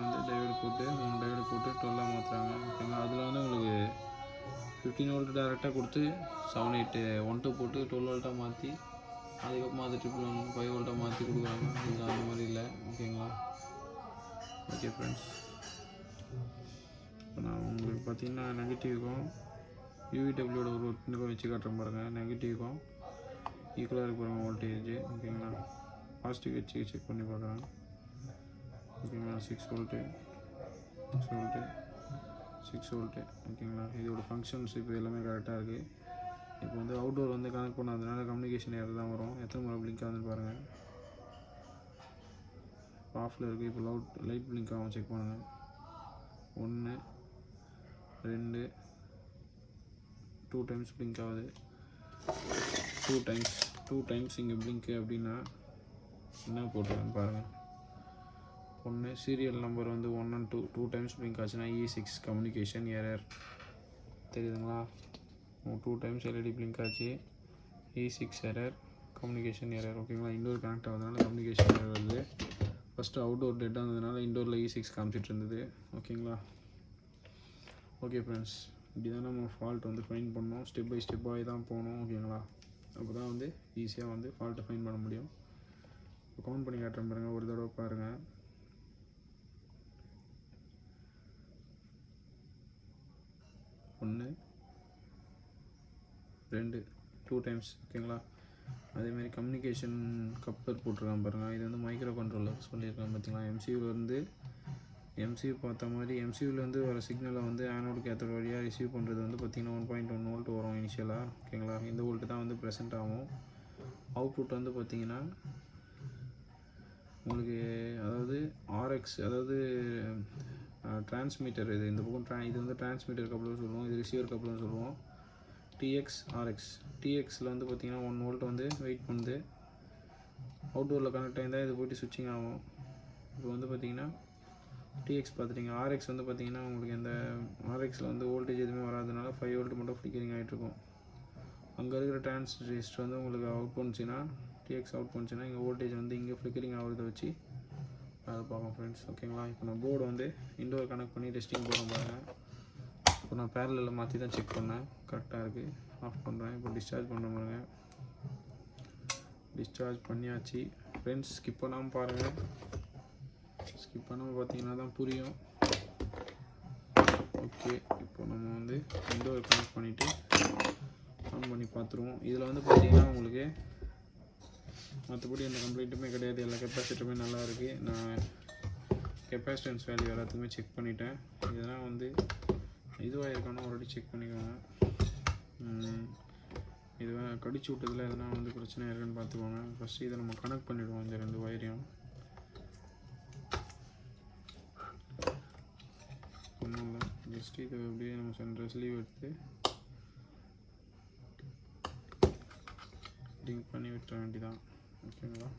வந்து டையோடு போட்டு 3 டையோடு போட்டு 12 மாற்றுறாங்க. ஓகேங்களா? அதில் வந்து உங்களுக்கு 15 வோல்ட் டேரெக்டாக கொடுத்து 7812 போட்டு 12 வோல்ட்டாக மாற்றி அதுக்கப்புறமா அது 5 வோல்ட்டாக மாற்றி கொடுக்குறாங்க. இதில் அந்த மாதிரி இல்லை. ஓகேங்களா? ஓகே ஃப்ரெண்ட்ஸ், இப்போ நான் உங்களுக்கு பார்த்தீங்கன்னா நெகட்டிவ்க்கும் யூவிடபிள்யூட ஒரு பின்னுக்கும் வச்சு காட்டுறேன் பாருங்கள். நெகட்டிவ்க்கும் ஈக்குவலாக இருக்கு பாருங்கள் வோல்டேஜ். ஓகேங்களா? பாசிட்டிவ் வச்சு செக் பண்ணி பார்க்குறேன். ஓகேங்களா? 6 வோல்ட்டு 6 வோல்ட்டு. ஓகேங்களா? இதோட ஃபங்க்ஷன்ஸ் இப்போ எல்லாமே கரெக்டாக இருக்குது. இப்போ வந்து அவுட்டோர் வந்து கனெக்ட் பண்ணாததுனால கம்யூனிகேஷன் ஏர் தான் வரும். எத்தனை முறை பிளிங்க் ஆகுதுன்னு பாருங்கள். ஆஃபில் இருக்குது. இப்போ லைட் பிளிங்க் ஆகும், செக் பண்ணுங்கள். 1 2 2 டைம்ஸ் பிளிங்க் ஆகுது. 2 டைம்ஸ் இங்கே பிளிங்க்கு அப்படின்னா என்ன போட்டுருக்கேன்னு பாருங்கள். 1 சீரியல் நம்பர் வந்து 1 and 2 டைம்ஸ் பிளிங்க் ஆச்சுன்னா E6 கம்யூனிகேஷன் எரர். தெரியுதுங்களா? 2 டைம்ஸ் எல்இடி பிளிங்க் ஆச்சு, E6 எரர், கம்யூனிகேஷன் எரர். ஓகேங்களா? இண்டோர் கனெக்ட் ஆகுதுனால கம்யூனிகேஷன் எரர் வருது. ஃபஸ்ட்டு அவுட்டோர் டெட்டாக இருந்ததுனால இண்டோரில் E6 காமிச்சிட்டு இருந்தது. ஓகேங்களா? ஓகே ஃப்ரெண்ட்ஸ், இப்படி தான் நம்ம ஃபால்ட் வந்து ஃபைண்ட் பண்ணோம். ஸ்டெப் பை ஸ்டெப்பாக தான் போகணும். ஓகேங்களா? அப்போ தான் வந்து ஈஸியாக வந்து ஃபால்ட்டை ஃபைண்ட் பண்ண முடியும். இப்போ கவுண்ட் பண்ணி காட்டுறேன் பாருங்கள். ஒரு தடவை பாருங்கள். 1 2 2 டைம்ஸ். ஓகேங்களா? அதேமாதிரி கம்யூனிகேஷன் கப்பர் போட்டிருக்கான் பாருங்கள். இது வந்து மைக்ரோ கண்ட்ரோலர் சொல்லியிருக்காங்க பார்த்தீங்களா? எம்சியூலேருந்து எம்சியூ பார்த்த மாதிரி எம்சியூலேருந்து வர சிக்னலை வந்து ஆனோடு கேத்தோட வழியாக ரிசீவ் பண்ணுறது வந்து பார்த்திங்கன்னா 1.1 வோல்ட் வரும் இனிஷியலாக. ஓகேங்களா? இந்த வோல்ட்டு தான் வந்து ப்ரெசென்ட் ஆகும். அவுட்புட் வந்து பார்த்திங்கன்னா உங்களுக்கு அதாவது RX, அதாவது டிரான்ஸ்மீட்டர். இது இந்த பக்கம் இது வந்து டிரான்ஸ்மீட்டர் கப்ளர் சொல்லுவோம், இது ரிசீவர் கப்ளர்னு சொல்லுவோம். TX RX. TXயில் வந்து பார்த்திங்கன்னா 1 வோல்ட் வந்து வெயிட் பண்ணுது. அவுட்டோரில் கனெக்ட் ஆகிருந்தால் இது போய்ட்டு சுவிட்சிங் ஆகும். இப்போ வந்து பார்த்திங்கன்னா TX பார்த்துட்டிங்க. RX வந்து பார்த்திங்கன்னா உங்களுக்கு இந்த RXயில் வந்து வோல்டேஜ் எதுவுமே வராதுனால 5 வோல்ட் மட்டும் ஃப்ளிக்கரிங் ஆகிட்ருக்கும். அங்கே இருக்கிற டிரான்சிஸ்டர் வந்து உங்களுக்கு அவுட் பண்ணுச்சுன்னா, TX அவுட் பண்ணுச்சுன்னா இங்கே வோல்டேஜ் வந்து இங்கே ஃப்ளிக்கரிங் ஆகிறத வச்சு அதை பார்க்கலாம் ஃப்ரெண்ட்ஸ். ஓகேங்களா? இப்போ நான் போர்டு வந்து இண்டோர் கனெக்ட் பண்ணி டெஸ்டிங் போகிறேன் பாருங்கள். இப்போ நான் பேரலில் மாற்றி தான் செக் பண்ணேன், கரெக்டாக இருக்குது. ஆஃப் பண்ணுறேன். இப்போ டிஸ்சார்ஜ் பண்ண பாருங்கள். டிஸ்சார்ஜ் பண்ணியாச்சு ஃப்ரெண்ட்ஸ். ஸ்கிப் பண்ணாமல் பாருங்கள். ஸ்கிப் பண்ணாமல் பார்த்தீங்கன்னா தான் புரியும். ஓகே, இப்போ நம்ம வந்து இண்டோர் கனெக்ட் பண்ணிவிட்டு ஆன் பண்ணி பார்த்துருவோம். இதில் வந்து பார்த்தீங்கன்னா உங்களுக்கு மற்றபடி எந்த கம்ப்ளைண்ட்டுமே கிடையாது. எல்லா கெப்பாசிட்டருமே நல்லா இருக்குது. நான் கெப்பாசிட்டன்ஸ் வேல்யூ எல்லாத்துக்குமே செக் பண்ணிட்டேன். இதெல்லாம் வந்து இதுவாக இருக்கானோ ஆல்ரெடி செக் பண்ணிக்கோங்க. இது கடிச்சு விட்டதில் எதனா வந்து பிரச்சனை இருக்குன்னு பார்த்துக்கோங்க. ஃபஸ்ட்டு இதை நம்ம கனெக்ட் பண்ணிவிடுவோம் இந்த 2 ஒயரையும். ஒன்றும் இல்லை, ஜஸ்ட் இதை அப்படியே நம்ம சென்டர் ஸ்லீவ் எடுத்து லிங்க் பண்ணி விட்டுற வேண்டியதான். ஓகேங்களா?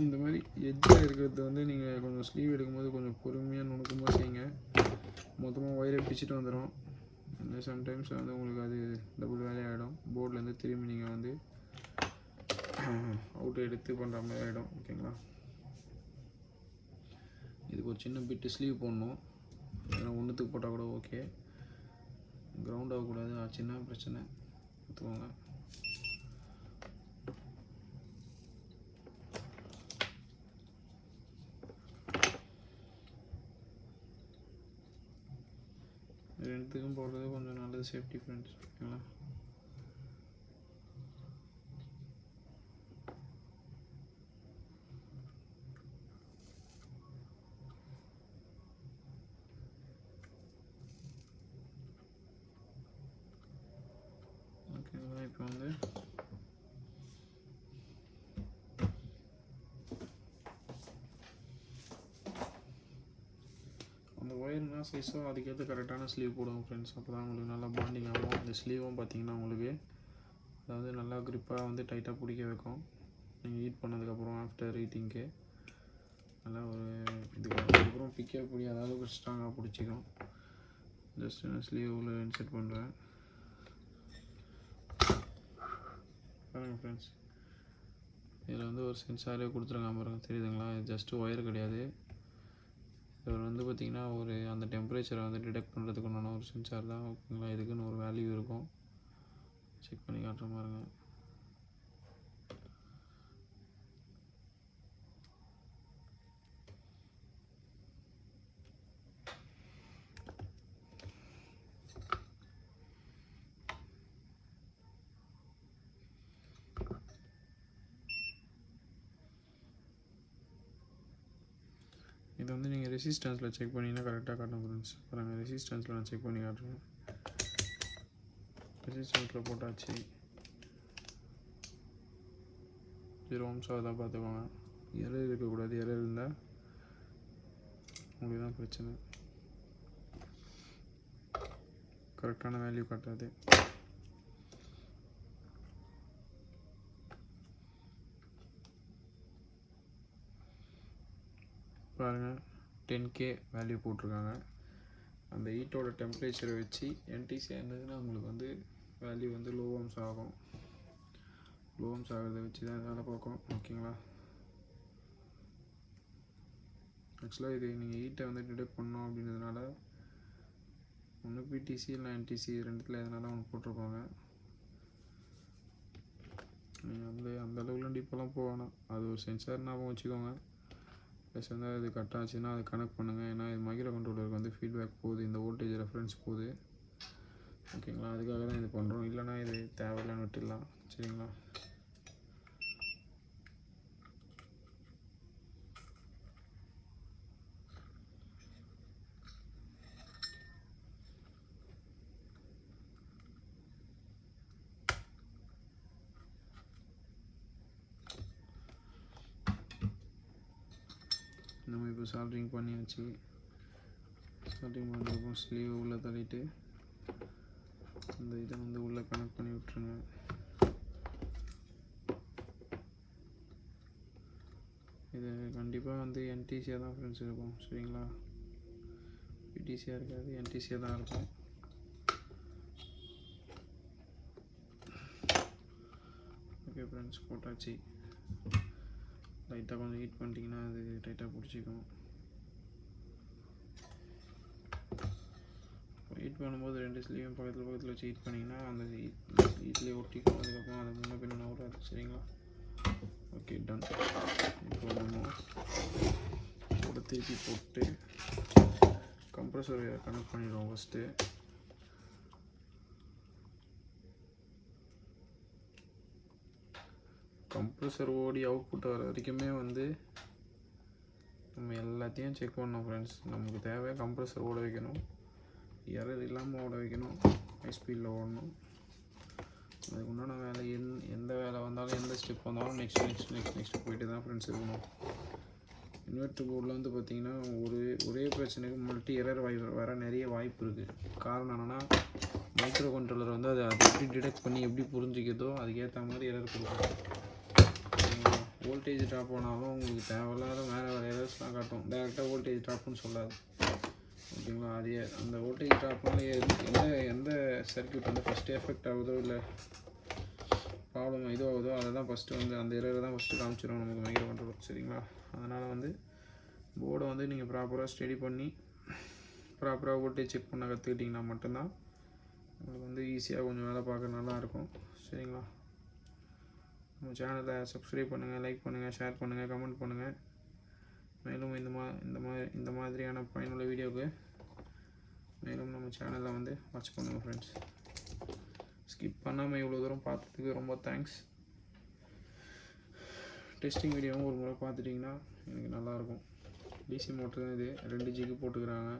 இந்த மாதிரி எட்ஜில் இருக்கிறது வந்து நீங்கள் கொஞ்சம் ஸ்லீவ் எடுக்கும்போது கொஞ்சம் பொறுமையாக நுணுக்கமாக செய்யுங்க. மொத்தமாக ஒயரை பிச்சுட்டு வந்துடும். இந்த சம்டைம்ஸ் வந்து உங்களுக்கு அது டபுள் வேலையாகிடும். போர்ட்லேருந்து திரும்பி நீங்கள் வந்து அவுட் எடுத்து பண்ணுற மாதிரி ஆகிடும். ஓகேங்களா? இதுக்கு ஒரு சின்ன பிட்டு ஸ்லீவ் போடணும். ஏன்னா ஒன்றுத்துக்கு போட்டால் கூட ஓகே, கிரவுண்ட் ஆகக்கூடாது, சின்ன பிரச்சனை பார்த்துக்கோங்க. ரெண்டுத்துக்கும் போடுறது கொஞ்சம் நல்லது, சேஃப்டி ஃப்ரெண்ட்ஸ். ஓகேங்களா? ஓகேங்களா? இப்போ வந்து அந்த ஒயர் என்ன சைஸோ அதுக்கேற்ற கரெக்டான ஸ்லீவ் போடுவோம் ஃப்ரெண்ட்ஸ். அப்போ தான் உங்களுக்கு நல்லா பாண்டிங் ஆகும். அந்த ஸ்லீவும் பார்த்தீங்கன்னா உங்களுக்கு அதாவது நல்லா க்ரிப்பாக வந்து டைட்டாக பிடிக்க வைக்கும். நீங்கள் ஹீட் பண்ணதுக்கப்புறம் ஆஃப்டர் ஹீட்டிங்க்கு நல்லா ஒரு இதுக்கப்புறம் பிக்கே பிடிக்காத அளவுக்கு ஸ்ட்ராங்காக பிடிச்சிக்கும். ஜஸ்ட் நான் ஸ்லீவில் இன்செர்ட் பண்ணுறேன் பாருங்கள் ஃப்ரெண்ட்ஸ். இதில் வந்து ஒரு சென்சாரே கொடுத்துருக்காங்க பாருங்கள், தெரியுதுங்களா? இது ஜஸ்ட்டு ஒயர் கிடையாது. இதில் வந்து பார்த்திங்கன்னா ஒரு அந்த டெம்பரேச்சரை வந்து டிடெக்ட் பண்ணுறதுக்கு உண்டான ஒரு சென்சார் தான். ஓகேங்களா? இதுக்குன்னு ஒரு வேல்யூ இருக்கும், செக் பண்ணி காட்டுற பாருங்க. இது வந்து நீங்கள் ரெசிஸ்டன்ஸில் செக் பண்ணிங்கன்னா கரெக்டாக காட்டும் ஃப்ரெண்ட்ஸ். பாருங்கள், ரெசிஸ்டன்ஸில் நான் செக் பண்ணி காட்டுறேன். ரெசிஸ்டன்ஸில் போட்டாச்சு, 0 ohms தான் பார்த்துக்கோங்க. எரர் இருக்கக்கூடாது, எரர் இருந்தால் உங்களுக்கு தான் பிரச்சனை. கரெக்டான வேல்யூ காட்டாது. பாருங்கள், 10K வேல்யூ போட்டிருக்காங்க. அந்த ஹீட்டோட டெம்பரேச்சரை வச்சு என்டிசி இருந்ததுன்னா உங்களுக்கு வந்து வேல்யூ வந்து லோ ohms ஆகும். லோ ohms ஆகிறத வச்சு தான் வேலை பார்க்கும். ஓகேங்களா? ஆக்சுவலாக இது நீங்கள் ஹீட்டை வந்து டிடெக்ட் பண்ணோம் அப்படின்றதுனால ஒன்று பிடிசி இல்லை என்டிசி ரெண்டுத்தில் எதனால ஒன்று போட்டிருப்பாங்க. நீங்கள் அந்த அளவுக்குலாம் டீப்பெல்லாம் போகணும். அது ஒரு சென்சார் ஞாபகம் வச்சுக்கோங்க. ப்ளஸ் வந்து அது கட் ஆச்சுன்னா அது கனெக்ட் பண்ணுங்கள். ஏன்னா இது மைக்ரோ கண்ட்ரோலருக்கு வந்து ஃபீட்பேக் போகுது, இந்த வோல்டேஜ் ரெஃபரன்ஸ் போகுது. ஓகேங்களா? அதுக்காக தான் இது பண்ணுறோம். இல்லைனா இது தேவையில்லைன்னு விட்டுடலாம். சரிங்களா? நம்ம இப்போ சால்ட்ரிங் பண்ணியாச்சு. சால்ட்ரிங் பண்ணுறதுக்கும் ஸ்லீவ் உள்ளே தள்ளிட்டு இந்த இதை வந்து உள்ளே கனெக்ட் பண்ணி விட்டுருங்க. இது கண்டிப்பாக வந்து என்டிசியாக தான் ஃப்ரெண்ட்ஸ் இருக்கும். சரிங்களா? பிடிசியாக இருக்காது, என்டிசியாக தான் இருக்கும். ஓகே ஃப்ரெண்ட்ஸ், போட்டாச்சு. லைட்டாக கொஞ்சம் ஹீட் பண்ணிட்டீங்கன்னா அது டைட்டாக பிடிச்சிக்கும். ஹீட் பண்ணும்போது 2 ஸ்லீவும் பக்கத்தில் வச்சு ஹீட் பண்ணிங்கன்னா அந்த ஹீட்லேயே ஒட்டிக்கும். அதுக்கப்புறம் அதை முன்ன பின்ன வராது. சரிங்களா? Okay, done. இப்போ நம்ம கூட திருப்பி போட்டு கம்ப்ரஸர் கனெக்ட் பண்ணிடுவோம். ஃபஸ்ட்டு கம்ப்ரஸர் ஓடி அவுட்புட் வர வரைக்குமே வந்து நம்ம எல்லாத்தையும் செக் பண்ணணும் ஃப்ரெண்ட்ஸ். நமக்கு தேவை கம்ப்ரஸர் ஓட வைக்கணும், எரர் இல்லாமல் ஓட வைக்கணும், ஹை ஸ்பீடில் ஓடணும். அதுக்கு உண்டான வேலை எந்த வேலை வந்தாலும் எந்த ஸ்டெப் வந்தாலும் நெக்ஸ்ட்டு போயிட்டு தான் ஃப்ரெண்ட்ஸ் இருக்கணும். இன்வெர்டர் போர்டில் வந்து பார்த்திங்கன்னா ஒரே பிரச்சனைக்கு மல்டி எரர் வர நிறைய வாய்ப்பு இருக்குது. காரணம் என்னென்னா மைக்ரோ கண்ட்ரோலர் வந்து அது எப்படி டிடெக்ட் பண்ணி எப்படி புரிஞ்சிக்கிறதோ அதுக்கேற்ற மாதிரி எரர் கொடுக்கும். வோல்டேஜ் ட்ராப் ஆனாலும் உங்களுக்கு தேவையில்லாத வேறு எரர்ஸ்லாம் காட்டும். டேரெக்டாக வோல்டேஜ் ட்ராப்னு சொல்லாது. ஓகேங்களா? அதே அந்த வோல்டேஜ் ட்ராப்னால எந்த சர்க்யூட் வந்து ஃபஸ்ட்டு எஃபெக்ட் ஆகுதோ இல்லை ப்ராப்ளம் ஆகுதோ அதை தான் ஃபஸ்ட்டு வந்து அந்த எரரை தான் ஃபஸ்ட்டு காமிச்சிடும் நமக்கு மைக்ரோ கண்ட்ரோலர். சரிங்களா? அதனால் வந்து போர்டை வந்து நீங்கள் ப்ராப்பராக ஸ்டடி பண்ணி ப்ராப்பராக வோல்டேஜ் செக் பண்ண கற்றுக்கிட்டிங்கன்னா மட்டும்தான் உங்களுக்கு வந்து ஈஸியாக கொஞ்சம் வேலை பார்க்க நல்லாயிருக்கும். சரிங்களா? நம்ம சேனலை சப்ஸ்கிரைப் பண்ணுங்கள், லைக் பண்ணுங்கள், ஷேர் பண்ணுங்கள், கமெண்ட் பண்ணுங்கள். மேலும் இந்த மாதிரியான பயனுள்ள வீடியோவுக்கு மேலும் நம்ம சேனலை வந்து வாட்ச் பண்ணுங்கள் ஃப்ரெண்ட்ஸ். ஸ்கிப் பண்ணாமல் இவ்வளோ தூரம் பார்த்ததுக்கு ரொம்ப தேங்க்ஸ். டெஸ்டிங் வீடியோவும் ஒரு முறை பார்த்துட்டிங்கன்னா எனக்கு நல்லாயிருக்கும். டிசி மோட்ரு தான் இது. 2 ஜிக்கு போட்டுக்கிறாங்க.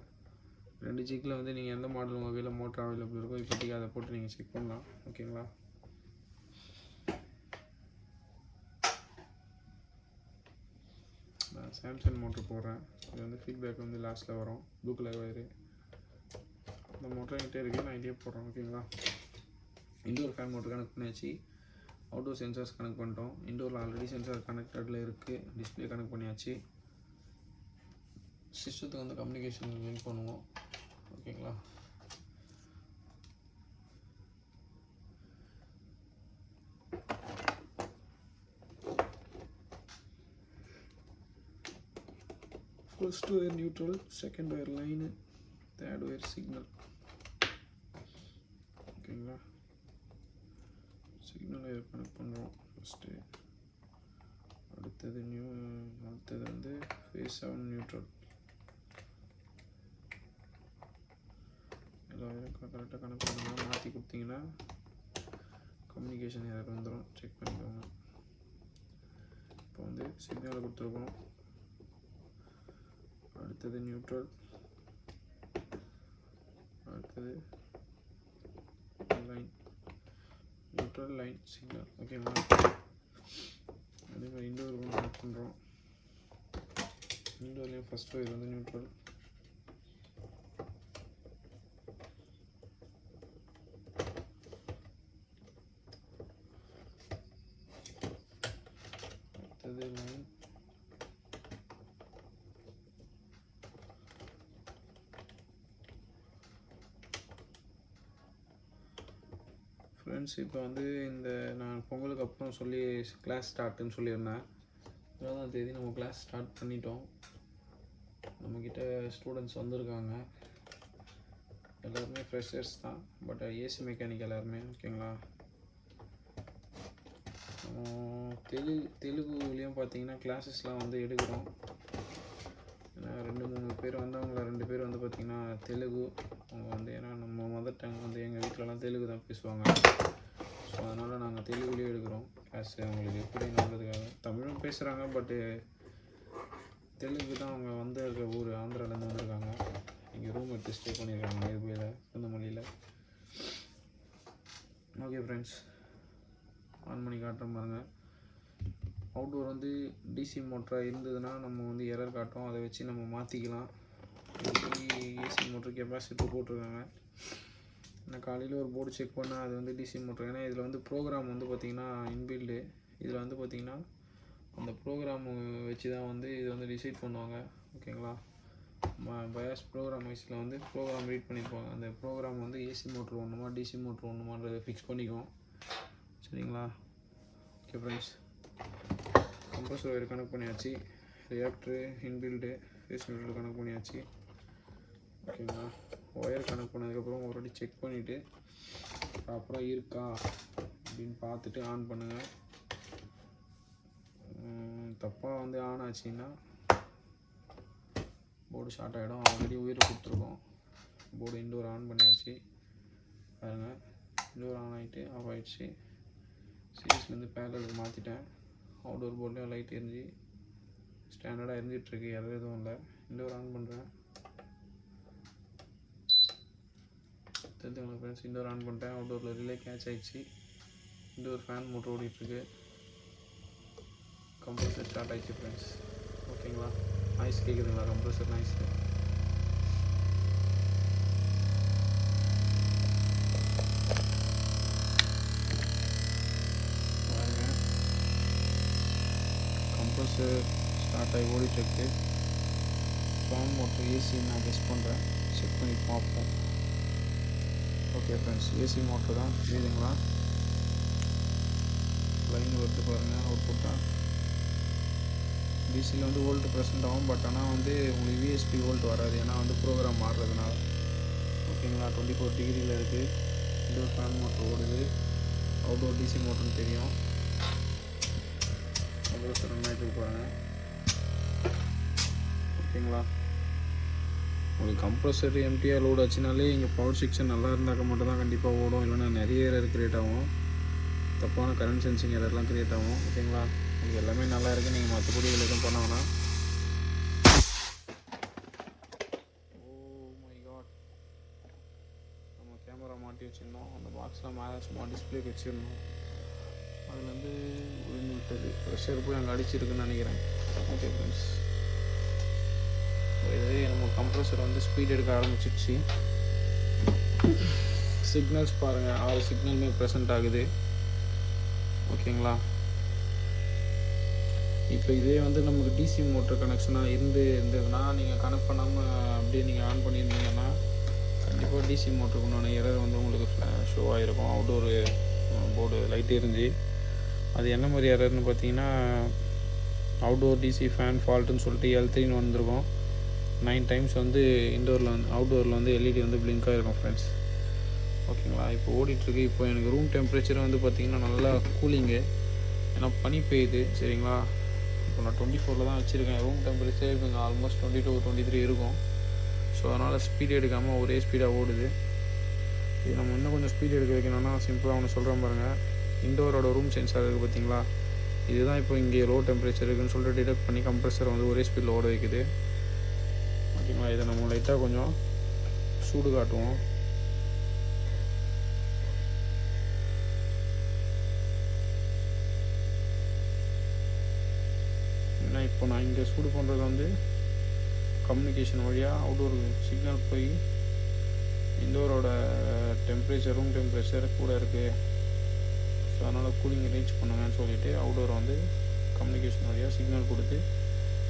2 ஜிக்கில் வந்து நீங்கள் எந்த மாடல் உங்கள் கையில் மோட்டர் அவைலபிள் இருக்கோ இப்போதைக்கு அதை போட்டு நீங்கள் செக் பண்ணலாம். ஓகேங்களா? நான் சாம்சங் மோட்ரு போடுறேன். இது வந்து ஃபீட்பேக் வந்து லாஸ்ட்டில் வரும். Blue colour wire. இந்த மோட்டர் என்கிட்ட இருக்குது, நான் இதே போடுறேன். ஓகேங்களா? இண்டோர் ஃபேன் மோட்டர் கனெக்ட் பண்ணியாச்சு. அவுட்டோர் சென்சார்ஸ் கனெக்ட் பண்ணிட்டோம். இண்டோரில் ஆல்ரெடி சென்சார் கனெக்டடில் இருக்குது. டிஸ்பிளே கனெக்ட் பண்ணியாச்சு. சிஸ்டத்துக்கு வந்து கம்யூனிகேஷன் லிங்க் பண்ணுவோம். ஓகேங்களா? First wire neutral, second wire line, third wire signal. ஓகேங்களா? சிக்னல் ஒயர் கனெக்ட் பண்ணுறோம் ஃபஸ்ட்டு. அடுத்தது வந்து ஃபேஸ் 7 நியூட்ரல். எல்லா ஒயரும் கரெக்டாக கனெக்ட் பண்ணுங்கள். மாற்றி கொடுத்தீங்கன்னா கம்யூனிகேஷன் எரர் வந்துடும். செக் பண்ணிக்கோங்க. இப்போ வந்து சிக்னலை கொடுத்துருக்கோம். அடுத்தது நியூட்ரல், அடுத்தது லைன், நியூட்ரல், லைன், சிக்னல். ஓகேங்களா? அதே மாதிரி இண்டோருக்கும் கனெக்ட் பண்ணுறோம். இண்டோர்லேயும் ஃபஸ்ட் ஒயர் வந்து நியூட்ரல், அடுத்தது லைன், ஃப்ரெண்ட்ஸ். இப்போ வந்து நான் பொங்கலுக்கு அப்புறம் கிளாஸ் ஸ்டார்ட்டுன்னு சொல்லியிருந்தேன். 20ஆம் தேதி நம்ம கிளாஸ் ஸ்டார்ட் பண்ணிட்டோம். நம்மக்கிட்ட ஸ்டூடெண்ட்ஸ் வந்திருக்காங்க. எல்லாருமே ஃப்ரெஷர்ஸ் தான், பட் ஏசி மெக்கானிக் எல்லாருமே. ஓகேங்களா? தெலுங்குலேயும் பார்த்தீங்கன்னா கிளாஸஸ்லாம் வந்து எடுக்கிறோம். ஏன்னா 2-3 பேர் வந்து அவங்கள 2 பேர் வந்து பார்த்திங்கன்னா தெலுங்கு அவங்க வந்து, ஏன்னா நம்ம மதர் டங் வந்து எங்கள் வீட்டிலலாம் தெலுங்கு தான் பேசுவாங்க. ஸோ அதனால் நாங்கள் தெலுங்குலேயே எடுக்கிறோம் கிளாஸ். அவங்களுக்கு எப்படி நல்லதுக்காக தமிழும் பேசுகிறாங்க, பட்டு தெலுங்கு தான் அவங்க வந்து ஊர் ஆந்திராவிலேருந்து வந்திருக்காங்க. இங்கே ரூம் எடுத்து ஸ்டே பண்ணியிருக்காங்க நியர்பையில் திருநெல்வேலியில். ஓகே ஃப்ரெண்ட்ஸ், ஆன் பண்ணி காட்டுறோம் பாருங்கள். அவுட்டோர் வந்து டிசி மோட்டராக இருந்ததுன்னா நம்ம வந்து எரர் காட்டும். அதை வச்சு நம்ம மாற்றிக்கலாம். ஏசி மோட்டர் கெப்பாசிட்டர் போட்டிருக்காங்க. நான் காலையில் ஒரு போர்டு செக் பண்ணால் அது வந்து டிசி மோட்டர். ஏன்னா இதில் வந்து ப்ரோக்ராம் வந்து பார்த்திங்கன்னா இன்பில்டு. இதில் வந்து பார்த்திங்கன்னா அந்த ப்ரோக்ராம் வச்சு தான் வந்து இது வந்து டிசைட் பண்ணுவாங்க. ஓகேங்களா? பயாஸ் ப்ரோக்ராம் வைஸில் வந்து ப்ரோக்ராம் ரீட் பண்ணியிருப்பாங்க. அந்த ப்ரோக்ராம் வந்து ஏசி மோட்ரு ஒன்றுமா டிசி மோட்ரு ஒன்றுமான்றதை ஃபிக்ஸ் பண்ணிக்கும். சரிங்களா? Okay friends, compressor wire connect பண்ணியாச்சு. Reactor, inbuilt, phase neutral connect பண்ணியாச்சு. ஓகேங்களா? ஒயர் கனெக்ட் பண்ணதுக்கப்புறம் ஒரு வாட்டி செக் பண்ணிவிட்டு ப்ராப்பராக இருக்கா அப்படின்னு பார்த்துட்டு ஆன் பண்ணுங்கள். தப்பாக வந்து ஆன் ஆச்சுன்னா போர்டு ஷார்ட் ஆகிடும். ஆல்ரெடி உயிரை கொடுத்துருக்கோம். போர்டு இன்டோர் ஆன் பண்ணியாச்சு பாருங்கள். இன்டோர் ஆன் ஆகிட்டு ஆஃப் ஆகிடுச்சு. சீரிஸ்லேருந்து பேரலுக்கு மாற்றிட்டேன். அவுட்டோர் போர்டில் லைட் எரிஞ்சு ஸ்டாண்டர்டாக எரிஞ்சிட்ருக்கு. எதாவது எதுவும் இல்லை. இன்டோர் ஆன் பண்ணுறேன். தெரிஞ்சுங்களா ஃப்ரெண்ட்ஸ், இன்டோர் ஆன் பண்ணிட்டேன். அவுட்டோரில் ரிலே கேட்ச் ஆகிடுச்சு. இன்டோர் ஃபேன் மோட்டர் ஓடிட்டுருக்கு. கம்ப்ரஸர் ஸ்டார்ட் ஆகிடுச்சு ஃப்ரெண்ட்ஸ். ஓகேங்களா? நாய்ஸ் கேட்குதுங்களா? கம்ப்ரஸர் நாய்ஸ் பாருங்க. கம்ப்ரஸர் ஸ்டார்ட் ஆகி ஓடிட்டுருக்கு. ஃபேன் மோட்டர் ஏசி நான் கெஸ் பண்ணுறேன். செக் பண்ணி பார்ப்போம். ஓகே ஃப்ரெண்ட்ஸ், ஏசி மோட்டர் தான். புரியுதுங்களா? லைன் வருது பாருங்கள். அவுட்புட்டாக டிசியில் வந்து வோல்ட் ப்ரெசென்ட் ஆகும். பட் ஆனால் வந்து உங்களுக்கு விஎஸ்பி வோல்ட் வராது. ஏன்னா வந்து ப்ரோக்ராம் மாறுறதுனால. ஓகேங்களா? 24 டிகிரியில் இருக்குது. இன்டோர் ஃபேன் மோட்டர் ஓடுது. அவுட்டோர் டிசி மோட்டர்னு தெரியும். கம்ப்ரஸர் ரன் ஆகிட்டு பாருங்கள். ஓகேங்களா? உங்களுக்கு கம்ப்ரஸர் எம்டிஆர் லோட் ஆச்சுனாலே இங்கே பவர் செக்ஷன் நல்லா இருந்தாக்க மட்டும் தான் கண்டிப்பாக ஓடும். இல்லைனா நிறைய எரர் க்ரியேட் ஆகும். தப்பான கரண்ட் சென்சிங் எரர்லாம் க்ரியேட் ஆகும். ஓகேங்களா? உங்களுக்கு எல்லாமே நல்லா இருக்குது. நீங்கள் மற்றபடி இதில் எதுவும் பண்ணாங்கன்னா நம்ம கேமரா மாட்டி வச்சுருந்தோம். அந்த பாக்ஸில் மேலே சும்மா டிஸ்பிளே வச்சுருந்தோம். அதுலேருந்து விழுந்து விட்டது. ப்ரெஷர் போய் அங்கே அடிச்சிருக்குன்னு நினைக்கிறேன். ஓகே ஃப்ரெண்ட்ஸ், இதே நம்ம கம்ப்ரஸர் வந்து ஸ்பீட் எடுக்க ஆரம்பிச்சிடுச்சு. சிக்னல்ஸ் பாருங்கள், 6 சிக்னலுமே ப்ரெசென்ட் ஆகுது. ஓகேங்களா? இப்போ இதே வந்து நமக்கு டிசி மோட்டர் கனெக்ஷனாக இருந்ததுன்னா நீங்கள் கனெக்ட் பண்ணாமல் அப்படியே நீங்கள் ஆன் பண்ணியிருந்தீங்கன்னா கண்டிப்பாக டிசி மோட்டருக்கு உண்டான எரர் வந்து உங்களுக்கு ஷோ ஆகிருக்கும். அவுட்டோர் போர்டு லைட் எரிஞ்சு அது என்ன மாதிரி எரர்னு பார்த்தீங்கன்னா அவுட்டோர் டிசி ஃபேன் ஃபால்ட்டுன்னு சொல்லிட்டு L3ன்னு வந்திருக்கும். 9 டைம்ஸ் வந்து இன்டோரில் வந்து அவுட்டோரில் வந்து எல்இடி வந்து பிளிங்காக இருக்கும் ஃப்ரெண்ட்ஸ். ஓகேங்களா? இப்போ ஓடிட்டுருக்கு. இப்போ எனக்கு ரூம் டெம்பரேச்சர் வந்து பார்த்திங்கன்னா நல்லா கூலிங்கு. ஏன்னா பனி பெய்யுது. சரிங்களா? இப்போ நான் 24 தான் வச்சுருக்கேன். ரூம் டெம்பரேச்சர் இப்போ இங்கே ஆல்மோஸ்ட் 22 23 இருக்கும். ஸோ அதனால் ஸ்பீட் எடுக்காமல் ஒரே ஸ்பீடாக ஓடுது. இது நம்ம இன்னும் கொஞ்சம் ஸ்பீட் எடுக்க வைக்கணும்னா சிம்பிளாக ஒன்று சொல்கிறேன் பாருங்கள். இன்டோரோட ரூம் சென்சார் இருக்குது பார்த்தீங்களா? இதுதான் இப்போ இங்கே லோ டெம்பரேச்சர் இருக்குதுன்னு சொல்லிட்டு டிடெக்ட் பண்ணி கம்ப்ரஸரை வந்து ஒரே ஸ்பீடில் ஓட வைக்குது. ஓகேங்களா? இதை நம்ம லைட்டாக கொஞ்சம் சூடு காட்டுவோம். ஏன்னா இப்போ நான் இங்கே சூடு பண்ணுறது வந்து கம்யூனிகேஷன் வழியாக அவுட்டோர் சிக்னல் போய் இன்டோரோட டெம்பரேச்சர் ரூம் டெம்பரேச்சர் கூட இருக்குது. ஸோ அதனால் கூலிங் ரீச் பண்ணுங்கன்னு சொல்லிவிட்டு அவுட்டோரை வந்து கம்யூனிகேஷன் வழியாக சிக்னல் கொடுத்து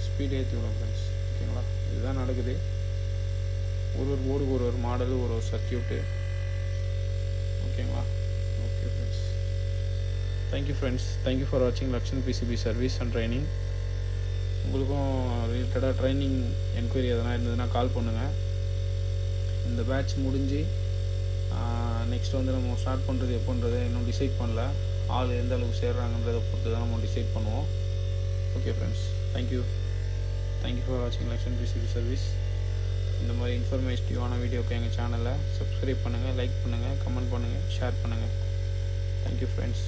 ஸ்பீட் ஏற்றி விடும் ஃப்ரெண்ட்ஸ். ஓகேங்களா? இதுதான் நடக்குது. ஒரு போர்டுக்கு ஒரு மாடலு ஒரு சர்க்கியூட்டு. ஓகேங்களா? Okay friends, thank you friends. Thank you for வாட்சிங் Lakshan PCB service and training. உங்களுக்கும் ரிலேட்டடாக ட்ரைனிங் என்கொயரி எதனா இருந்ததுன்னா கால் பண்ணுங்கள். இந்த பேட்ச் முடிஞ்சு நெக்ஸ்ட் வந்து நம்ம ஸ்டார்ட் பண்ணுறது எப்போன்றதை இன்னும் டிசைட் பண்ணல. ஆள் எந்த அளவுக்கு சேர்றாங்கன்றதை பொறுத்து தான் நம்ம டிசைட் பண்ணுவோம். ஓகே ஃப்ரெண்ட்ஸ், தேங்க்யூ ஃபார் வாட்சிங் லக்ஷன் பிசிபி சர்வீஸ். இந்த மாதிரி இன்ஃபர்மேட்டிவான வீடியோக்கு எங்கள் சேனலை சப்ஸ்கிரைப் பண்ணுங்கள், லைக் பண்ணுங்கள், கமெண்ட் பண்ணுங்கள், ஷேர் பண்ணுங்கள். Thank you friends.